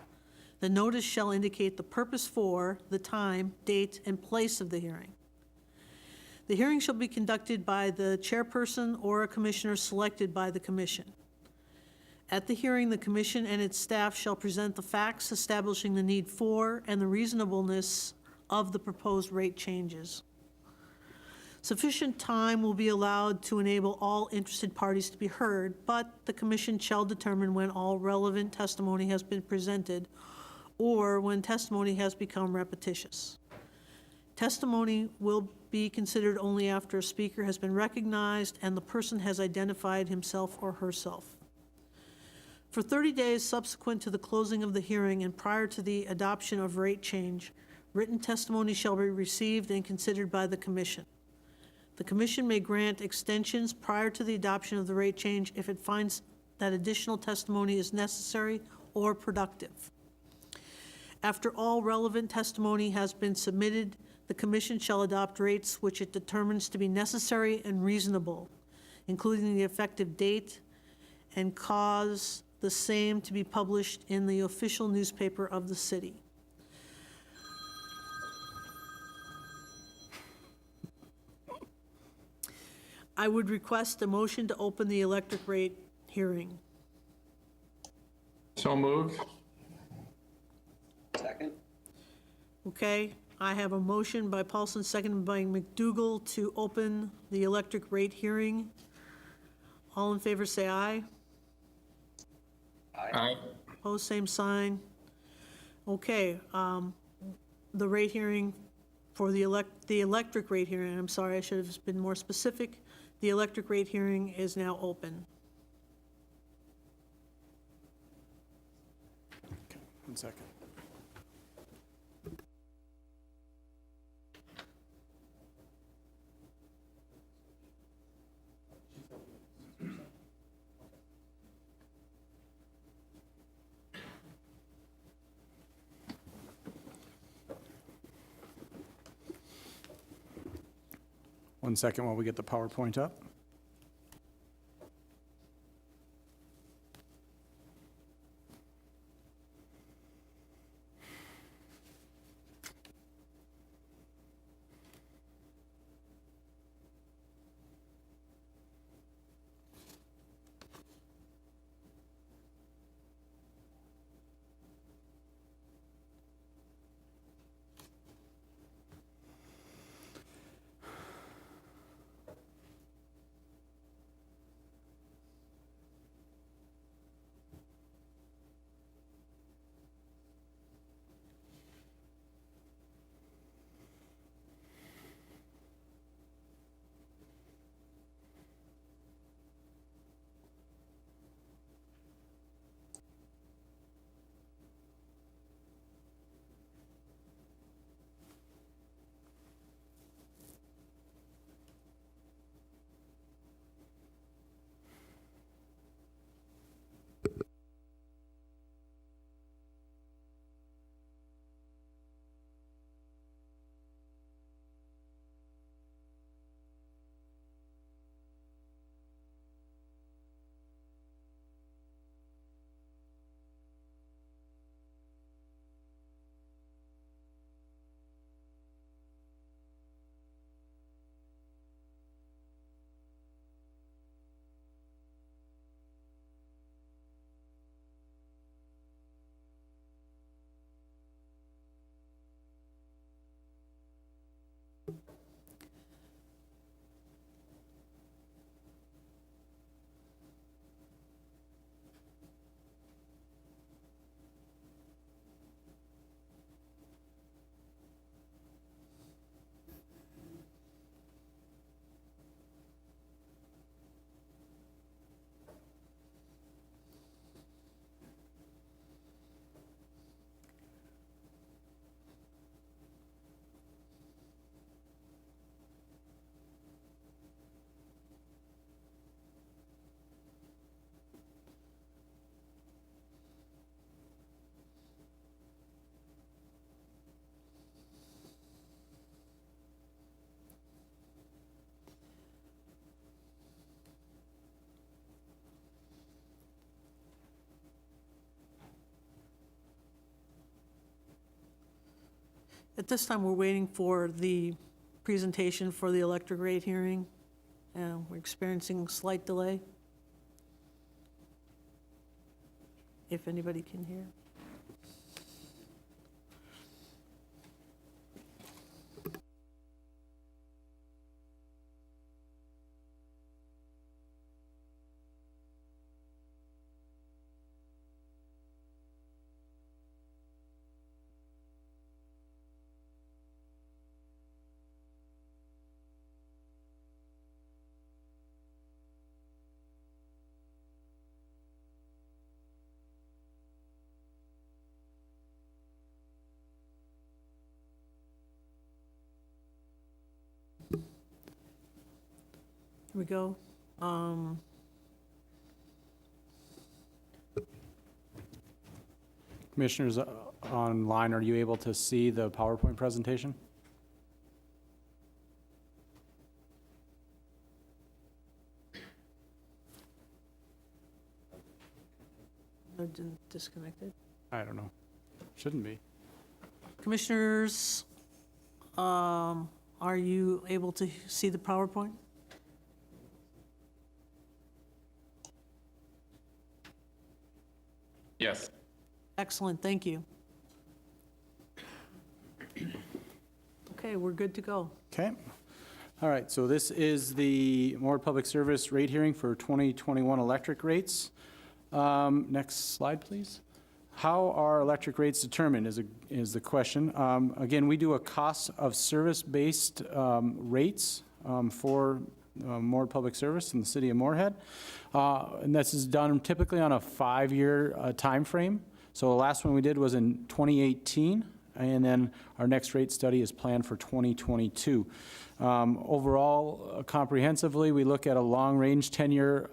The notice shall indicate the purpose for, the time, date, and place of the hearing. The hearing shall be conducted by the chairperson or a commissioner selected by the commission. At the hearing, the commission and its staff shall present the facts establishing the need for and the reasonableness of the proposed rate changes. Sufficient time will be allowed to enable all interested parties to be heard, but the commission shall determine when all relevant testimony has been presented or when testimony has become repetitious. Testimony will be considered only after a speaker has been recognized and the person has identified himself or herself. For 30 days subsequent to the closing of the hearing and prior to the adoption of rate change, written testimony shall be received and considered by the commission. The commission may grant extensions prior to the adoption of the rate change if it finds that additional testimony is necessary or productive. After all relevant testimony has been submitted, the commission shall adopt rates which it determines to be necessary and reasonable, including the effective date, and cause the same to be published in the official newspaper of the city. I would request a motion to open the electric rate hearing. So moved. Second? Okay, I have a motion by Paulsen, seconded by McDougall to open the electric rate hearing. All in favor say aye. Aye. Opposed, same sign. Okay, the rate hearing for the electric rate hearing, I'm sorry, I should have been more specific. The electric rate hearing is now open. Okay, 1 second. One second while we get the PowerPoint up. At this time, we're waiting for the presentation for the electric rate hearing. We're experiencing slight delay. If anybody can hear. Here we go. Commissioners online, are you able to see the PowerPoint presentation? No, disconnected. I don't know. Shouldn't be. Commissioners, are you able to see the PowerPoint? Yes. Excellent, thank you. Okay, we're good to go. Okay. All right, so this is the Moorhead Public Service rate hearing for 2021 electric rates. Next slide, please. How are electric rates determined is the question. Again, we do a cost of service-based rates for Moorhead Public Service in the city of Moorhead. And this is done typically on a 5-year time frame. So the last one we did was in 2018, and then our next rate study is planned for 2022. Overall, comprehensively, we look at a long-range 10-year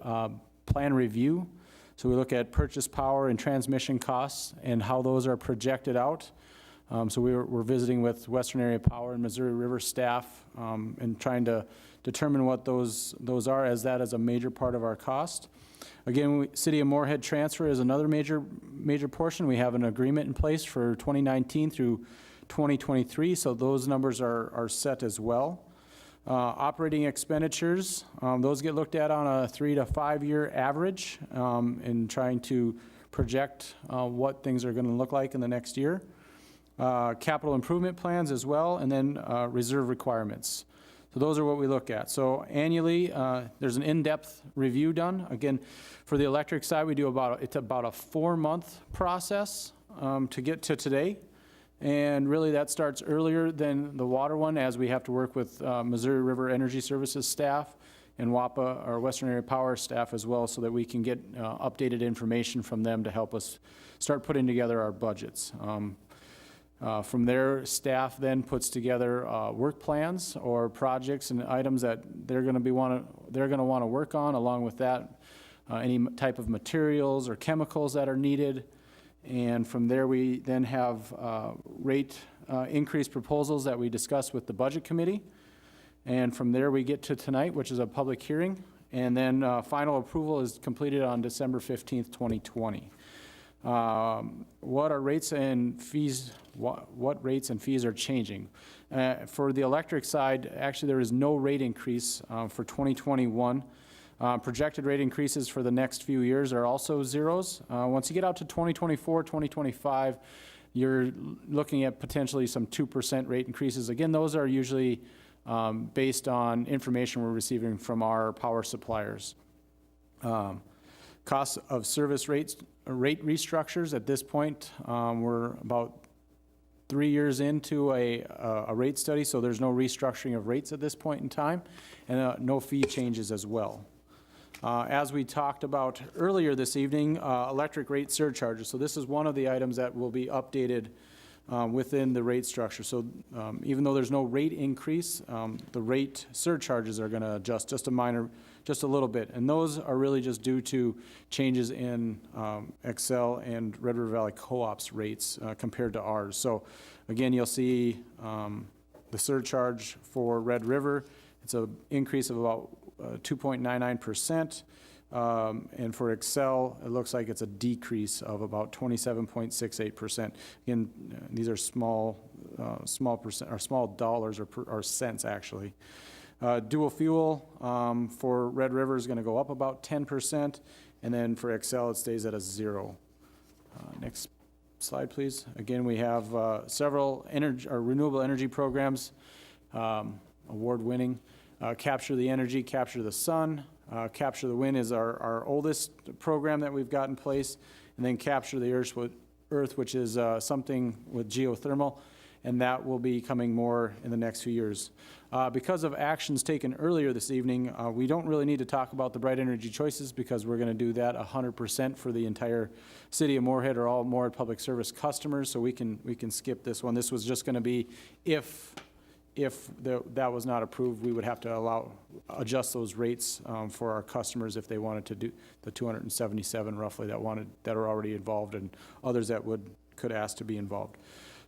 plan review. So we look at purchase power and transmission costs and how those are projected out. So we're visiting with Western Area Power and Missouri River staff and trying to determine what those are, as that is a major part of our cost. Again, City of Moorhead transfer is another major portion. We have an agreement in place for 2019 through 2023, so those numbers are set as well. Operating expenditures, those get looked at on a 3 to 5 year average in trying to project what things are going to look like in the next year. Capital improvement plans as well, and then reserve requirements. So those are what we look at. So annually, there's an in-depth review done. Again, for the electric side, we do it's about a 4-month process to get to today. And really that starts earlier than the water one, as we have to work with Missouri River Energy Services staff and WAPA, our Western Area Power staff as well, so that we can get updated information from them to help us start putting together our budgets. From there, staff then puts together work plans or projects and items that they're going to want to work on. Along with that, any type of materials or chemicals that are needed. And from there, we then have rate increase proposals that we discuss with the Budget Committee. And from there, we get to tonight, which is a public hearing. And then final approval is completed on December 15th, 2020. What are rates and fees? What rates and fees are changing? For the electric side, actually, there is no rate increase for 2021. Projected rate increases for the next few years are also zeros. Once you get out to 2024, 2025, you're looking at potentially some 2% rate increases. Again, those are usually based on information we're receiving from our power suppliers. Cost of service rate restructures at this point, we're about 3 years into a rate study, so there's no restructuring of rates at this point in time, and no fee changes as well. As we talked about earlier this evening, electric rate surcharges. So this is one of the items that will be updated within the rate structure. So even though there's no rate increase, the rate surcharges are going to adjust just a little bit. And those are really just due to changes in Excel and Red River Valley Co-op's rates compared to ours. So again, you'll see the surcharge for Red River. It's an increase of about 2.99%. And for Excel, it looks like it's a decrease of about 27.68%. Again, these are small small percent, or small dollars or cents, actually. Dual fuel for Red River is going to go up about 10%, and then for Excel, it stays at a 0. Next slide, please. Again, we have several renewable energy programs, award-winning. Capture the Energy, Capture the Sun. Capture the Wind is our oldest program that we've got in place, and then Capture the Earth, which is something with geothermal, and that will be coming more in the next few years. Because of actions taken earlier this evening, we don't really need to talk about the Bright Energy Choices because we're going to do that 100% for the entire city of Moorhead or all Moorhead Public Service customers, so we can skip this one. This was just going to be if that was not approved, we would have to adjust those rates for our customers if they wanted to do the 277 roughly that are already involved, and others that could ask to be involved.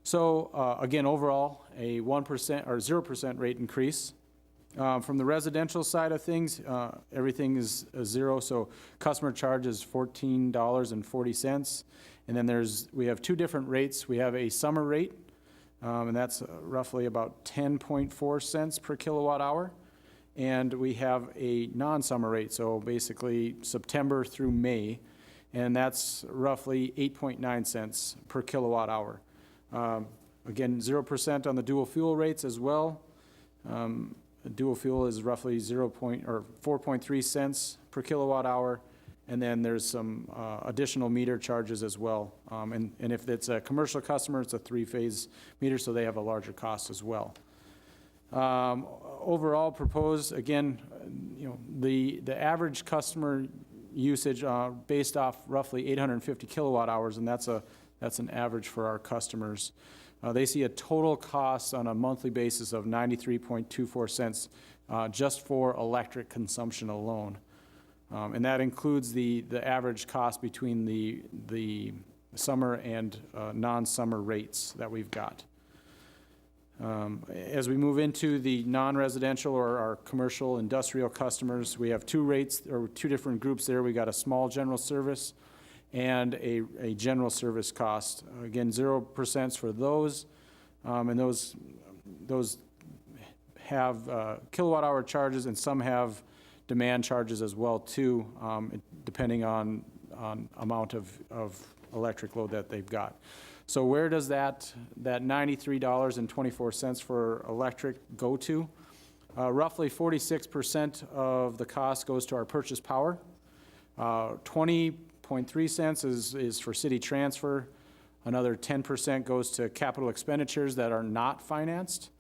So again, overall, a 1% or 0% rate increase. From the residential side of things, everything is 0. So customer charge is $14.40, and then we have two different rates. We have a summer rate. And that's roughly about 10.4 cents per kilowatt hour. And we have a non-summer rate, so basically September through May, and that's roughly 8.9 cents per kilowatt hour. Again, 0% on the dual fuel rates as well. Dual fuel is roughly 4.3 cents per kilowatt hour. And then there's some additional meter charges as well. And if it's a commercial customer, it's a 3-phase meter, so they have a larger cost as well. Overall proposed, again, the average customer usage based off roughly 850 kilowatt hours, and that's an average for our customers. They see a total cost on a monthly basis of 93.24 cents just for electric consumption alone. And that includes the average cost between the summer and non-summer rates that we've got. As we move into the non-residential or our commercial industrial customers, we have two rates or two different groups there. We got a small general service and a general service cost. Again, 0% for those, and those have kilowatt hour charges, and some have demand charges as well too, depending on amount of electric load that they've got. So where does that $93.24 for electric go to? Roughly 46% of the cost goes to our purchase power. 20.3 cents is for city transfer. Another 10% goes to capital expenditures that are not financed.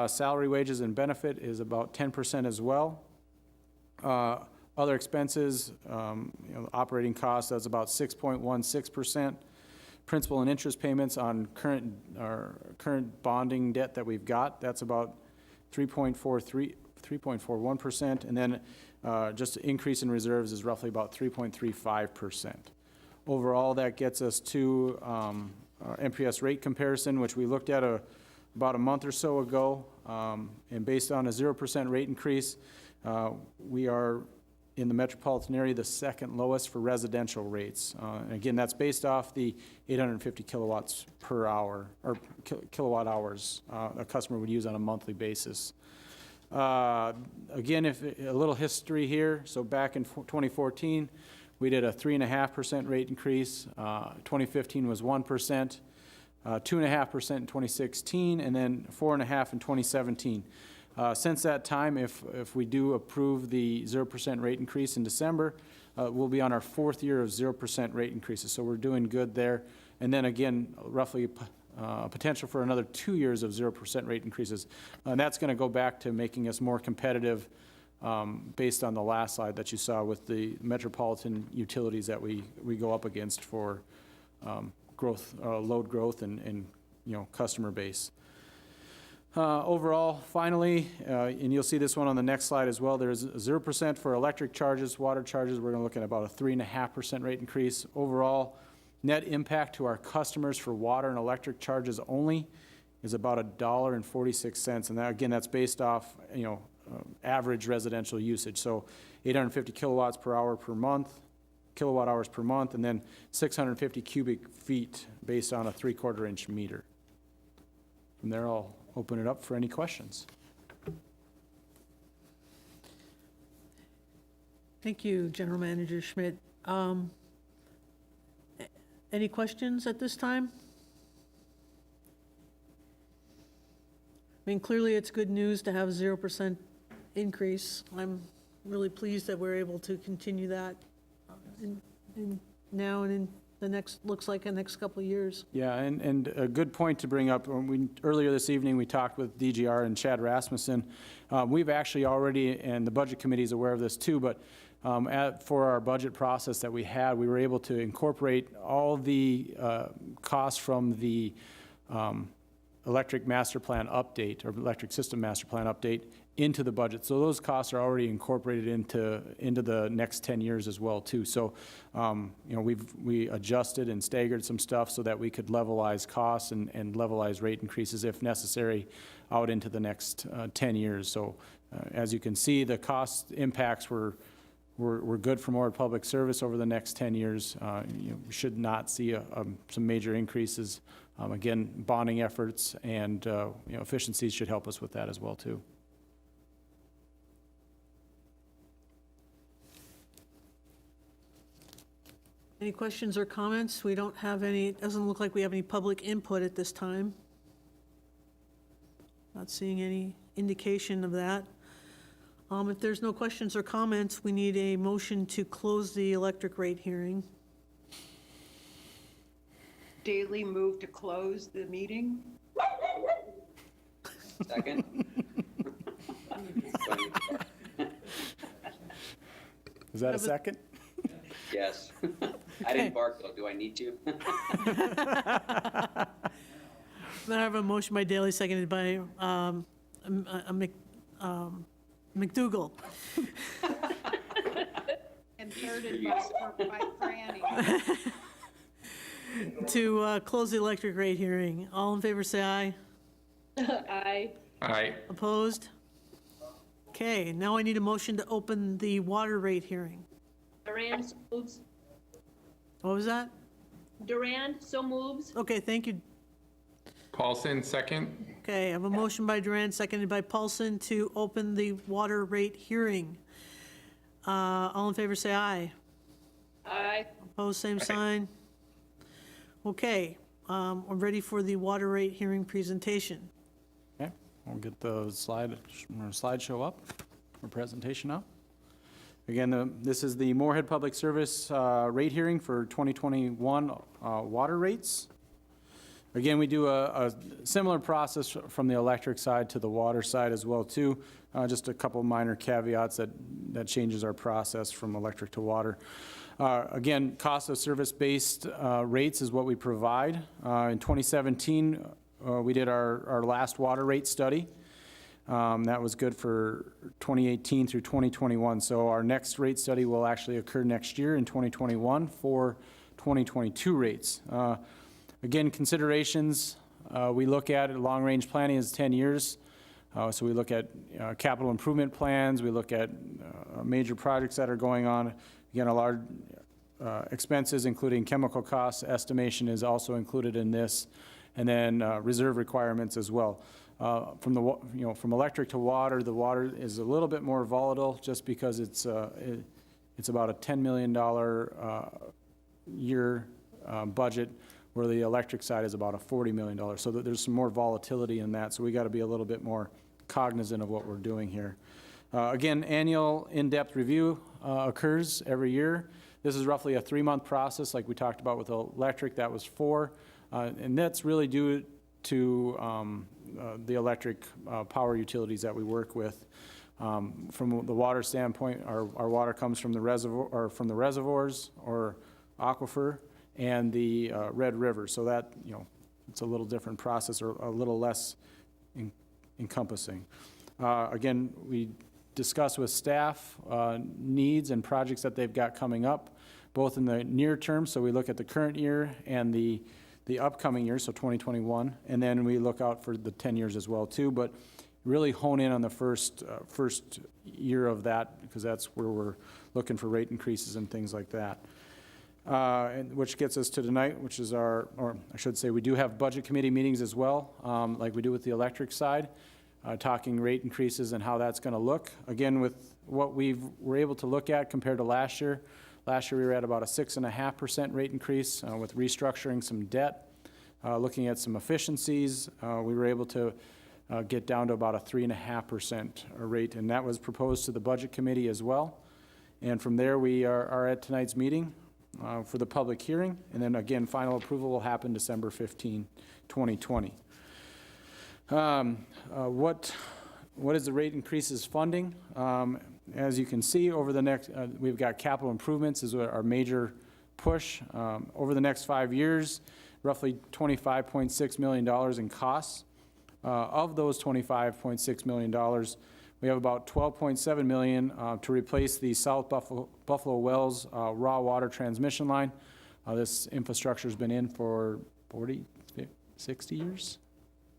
Salary, wages, and benefit is about 10% as well. Other expenses, operating costs, that's about 6.16%. Principal and interest payments on current bonding debt that we've got, that's about 3.41%. And then just an increase in reserves is roughly about 3.35%. Overall, that gets us to our MPS rate comparison, which we looked at about a month or so ago. And based on a 0% rate increase, we are in the metropolitan area the second lowest for residential rates. And again, that's based off the 850 kilowatts per hour, or kilowatt hours a customer would use on a monthly basis. Again, if a little history here, so back in 2014, we did a 3.5% rate increase. 2015 was 1%, 2.5% in 2016, and then 4.5% in 2017. Since that time, if we do approve the 0% rate increase in December, we'll be on our fourth year of 0% rate increases. So we're doing good there. And then again, roughly potential for another 2 years of 0% rate increases. And that's going to go back to making us more competitive based on the last slide that you saw with the metropolitan utilities that we go up against for growth, load growth, and customer base. Overall, finally, and you'll see this one on the next slide as well, there's 0% for electric charges, water charges. We're going to look at about a 3.5% rate increase. Overall, net impact to our customers for water and electric charges only is about $1.46. And that, again, that's based off, average residential usage. So 850 kilowatt hours per month, and then 650 cubic feet based on a 3/4 inch meter. from there, I'll open it up for any questions. Thank you, General Manager Schmidt. Any questions at this time? I mean, clearly, it's good news to have a 0% increase. I'm really pleased that we're able to continue that now and in the next, looks like the next couple of years. Yeah, and a good point to bring up, earlier this evening, we talked with DGR and Chad Rasmussen. We've actually already, and the Budget Committee is aware of this too, but for our budget process that we had, we were able to incorporate all the costs from the electric master plan update, or electric system master plan update, into the budget. So those costs are already incorporated into the next 10 years as well too. So, we adjusted and staggered some stuff so that we could levelize costs and levelize rate increases if necessary out into the next 10 years. So, as you can see, the cost impacts were good for Moorhead Public Service over the next 10 years. We should not see some major increases. Again, bonding efforts and efficiencies should help us with that as well too. Any questions or comments? We don't have any, it doesn't look like we have any public input at this time. Not seeing any indication of that. If there's no questions or comments, we need a motion to close the electric rate hearing. Daily move to close the meeting? Second? Is that a second? Yes. I didn't bark though, do I need to? Then I have a motion by Daley, seconded by McDougal. And thirded by Franny. To close the electric rate hearing. All in favor, say aye. Aye. Aye. Opposed? Okay, now I need a motion to open the water rate hearing. Durand so moves. What was that? Durand so moves. Okay, thank you. Paulsen, second. Okay, I have a motion by Durand, seconded by Paulsen to open the water rate hearing. All in favor, say aye. Aye. Opposed, same sign. Okay, we're ready for the water rate hearing presentation. Okay, we'll get the slideshow up, or presentation up. Again, this is the Moorhead Public Service rate hearing for 2021 water rates. Again, we do a similar process from the electric side to the water side as well too. Just a couple minor caveats that changes our process from electric to water. Again, cost of service-based rates is what we provide. In 2017, we did our last water rate study. That was good for 2018 through 2021. So our next rate study will actually occur next year in 2021 for 2022 rates. Again, considerations we look at long-range planning is 10 years. So we look at capital improvement plans. We look at major projects that are going on. Again, a large expenses, including chemical costs estimation, is also included in this, and then reserve requirements as well. From electric to water, the water is a little bit more volatile just because it's about a $10 million year budget, where the electric side is about a $40 million. So there's some more volatility in that. So we got to be a little bit more cognizant of what we're doing here. Again, annual in-depth review occurs every year. This is roughly a 3-month process, like we talked about with electric. That was 4, and that's really due to the electric power utilities that we work with. From the water standpoint, our water comes from the reservoir, or from the reservoirs or aquifer, and the Red River. So that, it's a little different process, or a little less encompassing. Again, we discuss with staff needs and projects that they've got coming up, both in the near term. So we look at the current year and the upcoming year, so 2021, and then we look out for the 10 years as well too, but really hone in on the first year of that, because that's where we're looking for rate increases and things like that. which gets us to tonight, which is our, or I should say, we do have budget committee meetings as well, like we do with the electric side, talking rate increases and how that's going to look. Again, with what we're able to look at compared to last year. Last year, we were at about a 6.5% rate increase with restructuring some debt, looking at some efficiencies. We were able to get down to about a 3.5% rate, and that was proposed to the budget committee as well. And from there, we are at tonight's meeting for the public hearing, and then again, final approval will happen December 15, 2020. What is the rate increases funding? As you can see, over the next, we've got capital improvements is our major push. Over the next 5 years, roughly $25.6 million in costs. Of those $25.6 million, we have about $12.7 million to replace the South Buffalo Wells raw water transmission line. This infrastructure has been in for 60 years?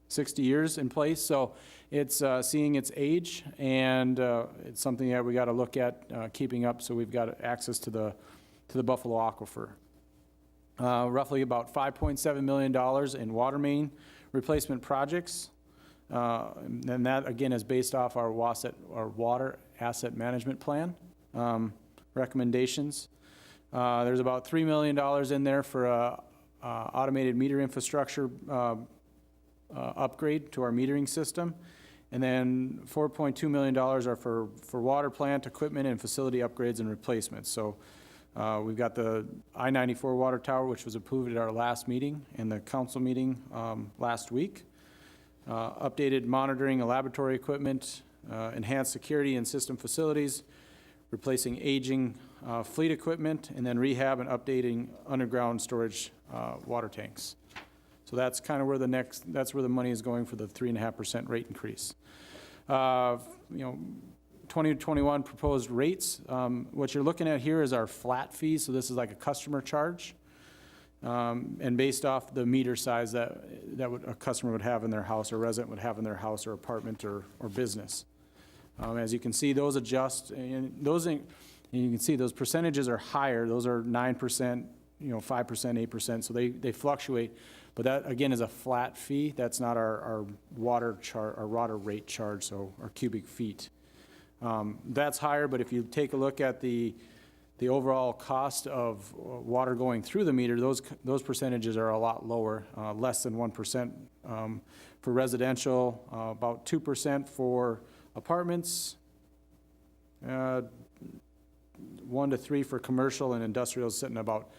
60 years in place, so it's seeing its age, and it's something that we got to look at keeping up, so we've got access to the Buffalo Aquifer. Roughly about $5.7 million in water main replacement projects, and that again is based off our water asset management plan recommendations. There's about $3 million in there for automated meter infrastructure upgrade to our metering system, and then $4.2 million are for water plant equipment and facility upgrades and replacements. So we've got the I-94 water tower, which was approved at our last meeting and the council meeting last week. Updated monitoring and laboratory equipment, enhanced security and system facilities, replacing aging fleet equipment, and then rehab and updating underground storage water tanks. So that's kind of where that's where the money is going for the 3.5% rate increase. 2021 proposed rates. What you're looking at here is our flat fee. So this is like a customer charge, and based off the meter size that a customer would have in their house, or resident would have in their house, or apartment, or business. As you can see, those adjust, and you can see those percentages are higher. Those are 9%, 5%, 8%. So they fluctuate. But that, again, is a flat fee. That's not our water rate charge, so our cubic feet. That's higher, but if you take a look at the overall cost of water going through the meter, those percentages are a lot lower, less than 1% for residential, about 2% for apartments, 1 to 3 for commercial, and industrial is sitting about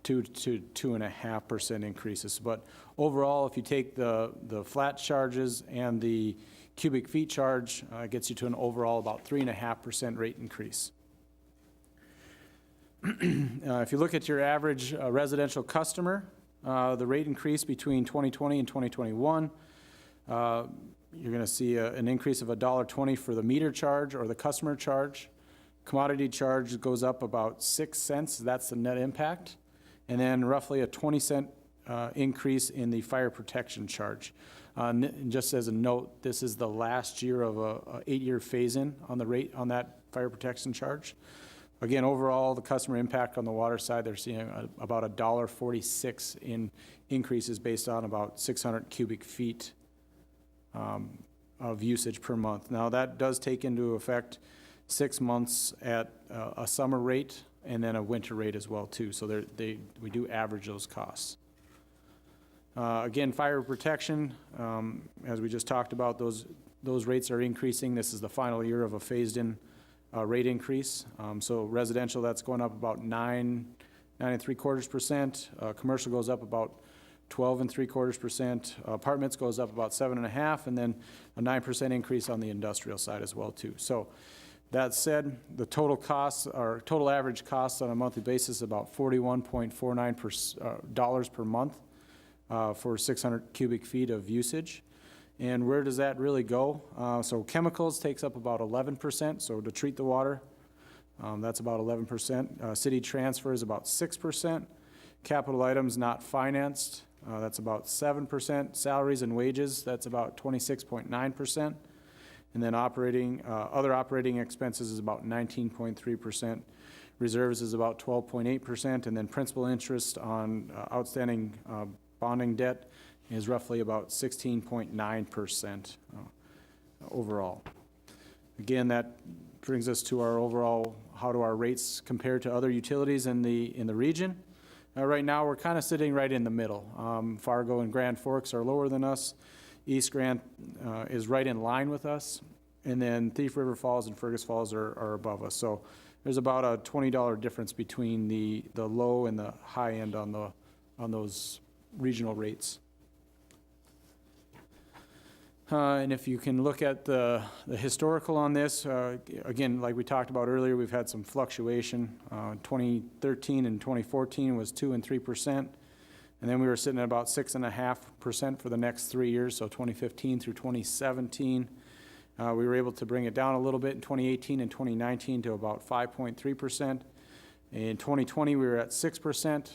2 to 2.5% increases. But overall, if you take the flat charges and the cubic feet charge, it gets you to an overall about 3.5% rate increase. If you look at your average residential customer, the rate increase between 2020 and 2021, you're going to see an increase of $1.20 for the meter charge or the customer charge. Commodity charge goes up about 6 cents. That's the net impact. And then roughly a 20-cent increase in the fire protection charge. And just as a note, this is the last year of a 8-year phase-in on the rate on that fire protection charge. Again, overall, the customer impact on the water side, they're seeing about $1.46 in increases based on about 600 cubic feet of usage per month. Now, that does take into effect 6 months at a summer rate and then a winter rate as well too. So we do average those costs. Again, fire protection, as we just talked about, those rates are increasing. This is the final year of a phased-in rate increase. So residential, that's going up about 9.75%. Commercial goes up about 12.75%. Apartments goes up about 7.5%, and then a 9% increase on the industrial side as well too. So that said, the total costs, or total average costs on a monthly basis is about $41.49 per month for 600 cubic feet of usage. And where does that really go? So chemicals takes up about 11%, so to treat the water, that's about 11%. City transfer is about 6%. Capital items not financed, that's about 7%. Salaries and wages, that's about 26.9%. And then other operating expenses is about 19.3%. reserves is about 12.8%, and then principal interest on outstanding bonding debt is roughly about 16.9% overall. Again, that brings us to our overall, how do our rates compare to other utilities in the region? Right now, we're kind of sitting right in the middle. Fargo and Grand Forks are lower than us. East Grand is right in line with us. And then Thief River Falls and Fergus Falls are above us. So there's about a $20 difference between the low and the high end on those regional rates. And if you can look at the historical on this, again, like we talked about earlier, we've had some fluctuation. 2013 and 2014 was 2% and 3%. And then we were sitting at about 6.5% for the next 3 years, so 2015 through 2017. We were able to bring it down a little bit in 2018 and 2019 to about 5.3%. In 2020, we were at 6%.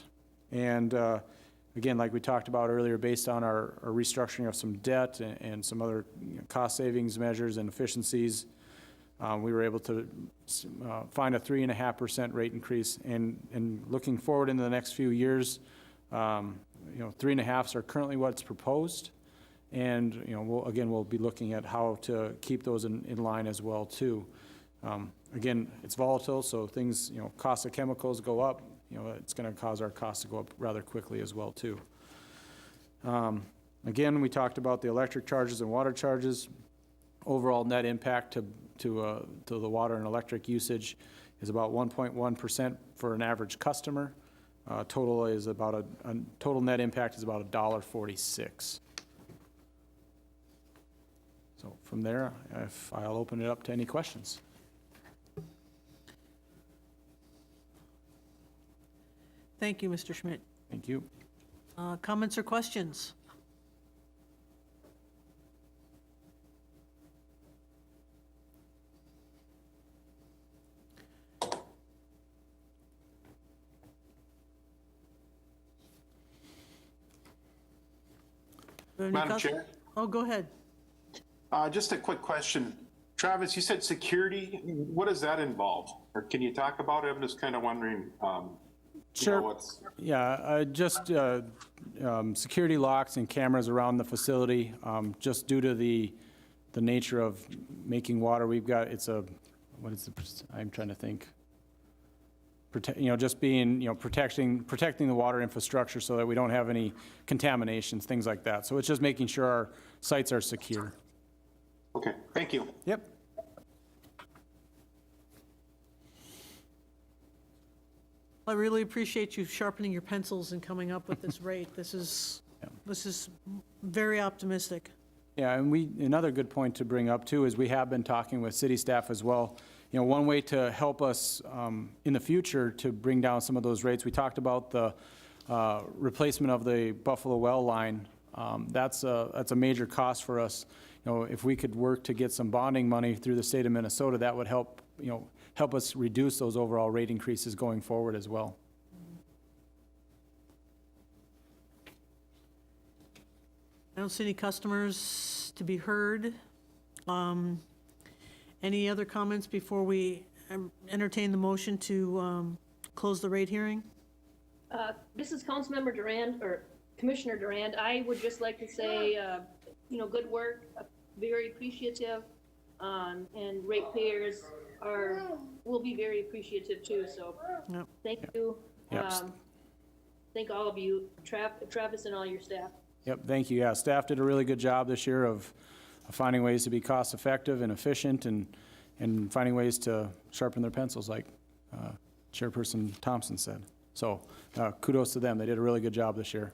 And again, like we talked about earlier, based on our restructuring of some debt and some other cost savings measures and efficiencies, we were able to find a 3.5% rate increase. And looking forward into the next few years, 3.5s are currently what's proposed. And we'll be looking at how to keep those in line as well too. Again, it's volatile, so things, cost of chemicals go up. It's going to cause our costs to go up rather quickly as well too. Again, we talked about the electric charges and water charges. Overall net impact to the water and electric usage is about 1.1% for an average customer. Total is about a total net impact is about $1.46. So from there, I'll open it up to any questions. Thank you, Mr. Schmidt. Thank you. Comments or questions? Madam Chair? Oh, go ahead. Just a quick question. Travis, you said security. What does that involve? Or can you talk about it? I'm just kind of wondering. Sure. Just security locks and cameras around the facility. Just due to the nature of making water, we've got I'm trying to think. Just being protecting the water infrastructure so that we don't have any contaminations, things like that. So it's just making sure our sites are secure. Okay. Thank you. Yep. I really appreciate you sharpening your pencils and coming up with this rate. This is very optimistic. Yeah, and another good point to bring up too is we have been talking with city staff as well. One way to help us in the future to bring down some of those rates, we talked about the replacement of the Buffalo Well line. That's a major cost for us. If we could work to get some bonding money through the state of Minnesota, that would help us reduce those overall rate increases going forward as well. I don't see any customers to be heard. Any other comments before we entertain the motion to close the rate hearing? This is Councilmember Durand, or Commissioner Durand. I would just like to say, good work, very appreciative, and ratepayers will be very appreciative too. So Yep. thank you. Yep. Thank all of you, Travis and all your staff. Yep, thank you. Yeah, staff did a really good job this year of finding ways to be cost effective and efficient and finding ways to sharpen their pencils like Chairperson Thompson said. So kudos to them. They did a really good job this year.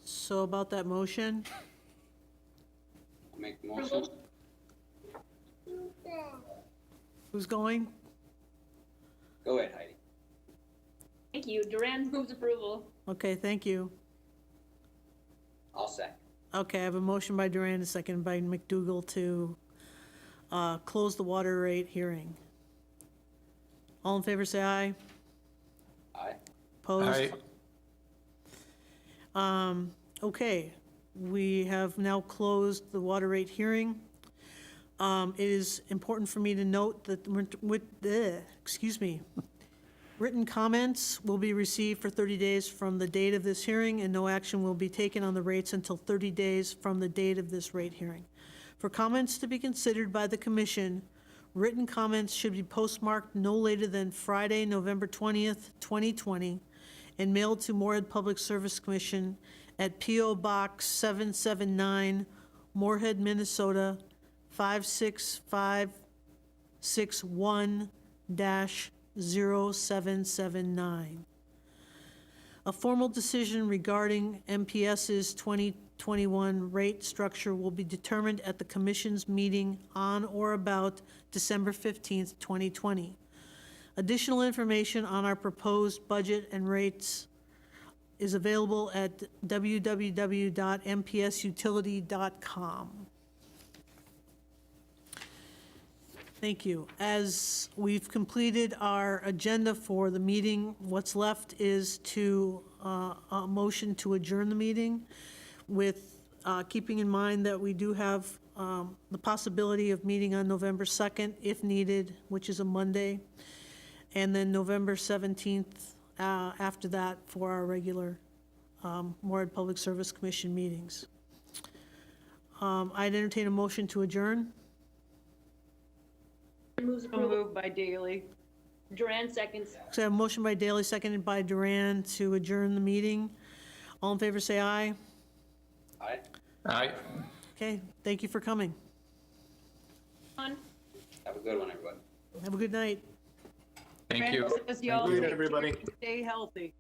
So about that motion, Make the motion. who's going? Go ahead, Heidi. Thank you. Durand moves approval. Okay, thank you. I'll second. Okay, I have a motion by Durand, a second by McDougall to close the water rate hearing. All in favor, say aye. Aye. Opposed? Okay, we have now closed the water rate hearing. It is important for me to note that written comments will be received for 30 days from the date of this hearing, and no action will be taken on the rates until 30 days from the date of this rate hearing. For comments to be considered by the commission, written comments should be postmarked no later than Friday, November 20th, 2020, and mailed to Moorhead Public Service Commission at P.O. Box 779, Moorhead, Minnesota, 56561-0779. A formal decision regarding MPS's 2021 rate structure will be determined at the Commission's meeting on or about December 15th, 2020. Additional information on our proposed budget and rates is available at www.mpsutility.com. Thank you. As we've completed our agenda for the meeting, what's left is to a motion to adjourn the meeting with keeping in mind that we do have the possibility of meeting on November 2nd if needed, which is a Monday, and then November 17th after that for our regular Moorhead Public Service Commission meetings. I'd entertain a motion to adjourn. Moves So approval. moved by Daley. Duran seconds. So I have a motion by Daley, seconded by Duran to adjourn the meeting. All in favor, say aye. Aye. Aye. Okay, thank you for coming. On. Have a good one, everyone. Have a good night. Thank you. Francis, y'all Good night, everybody. Stay healthy.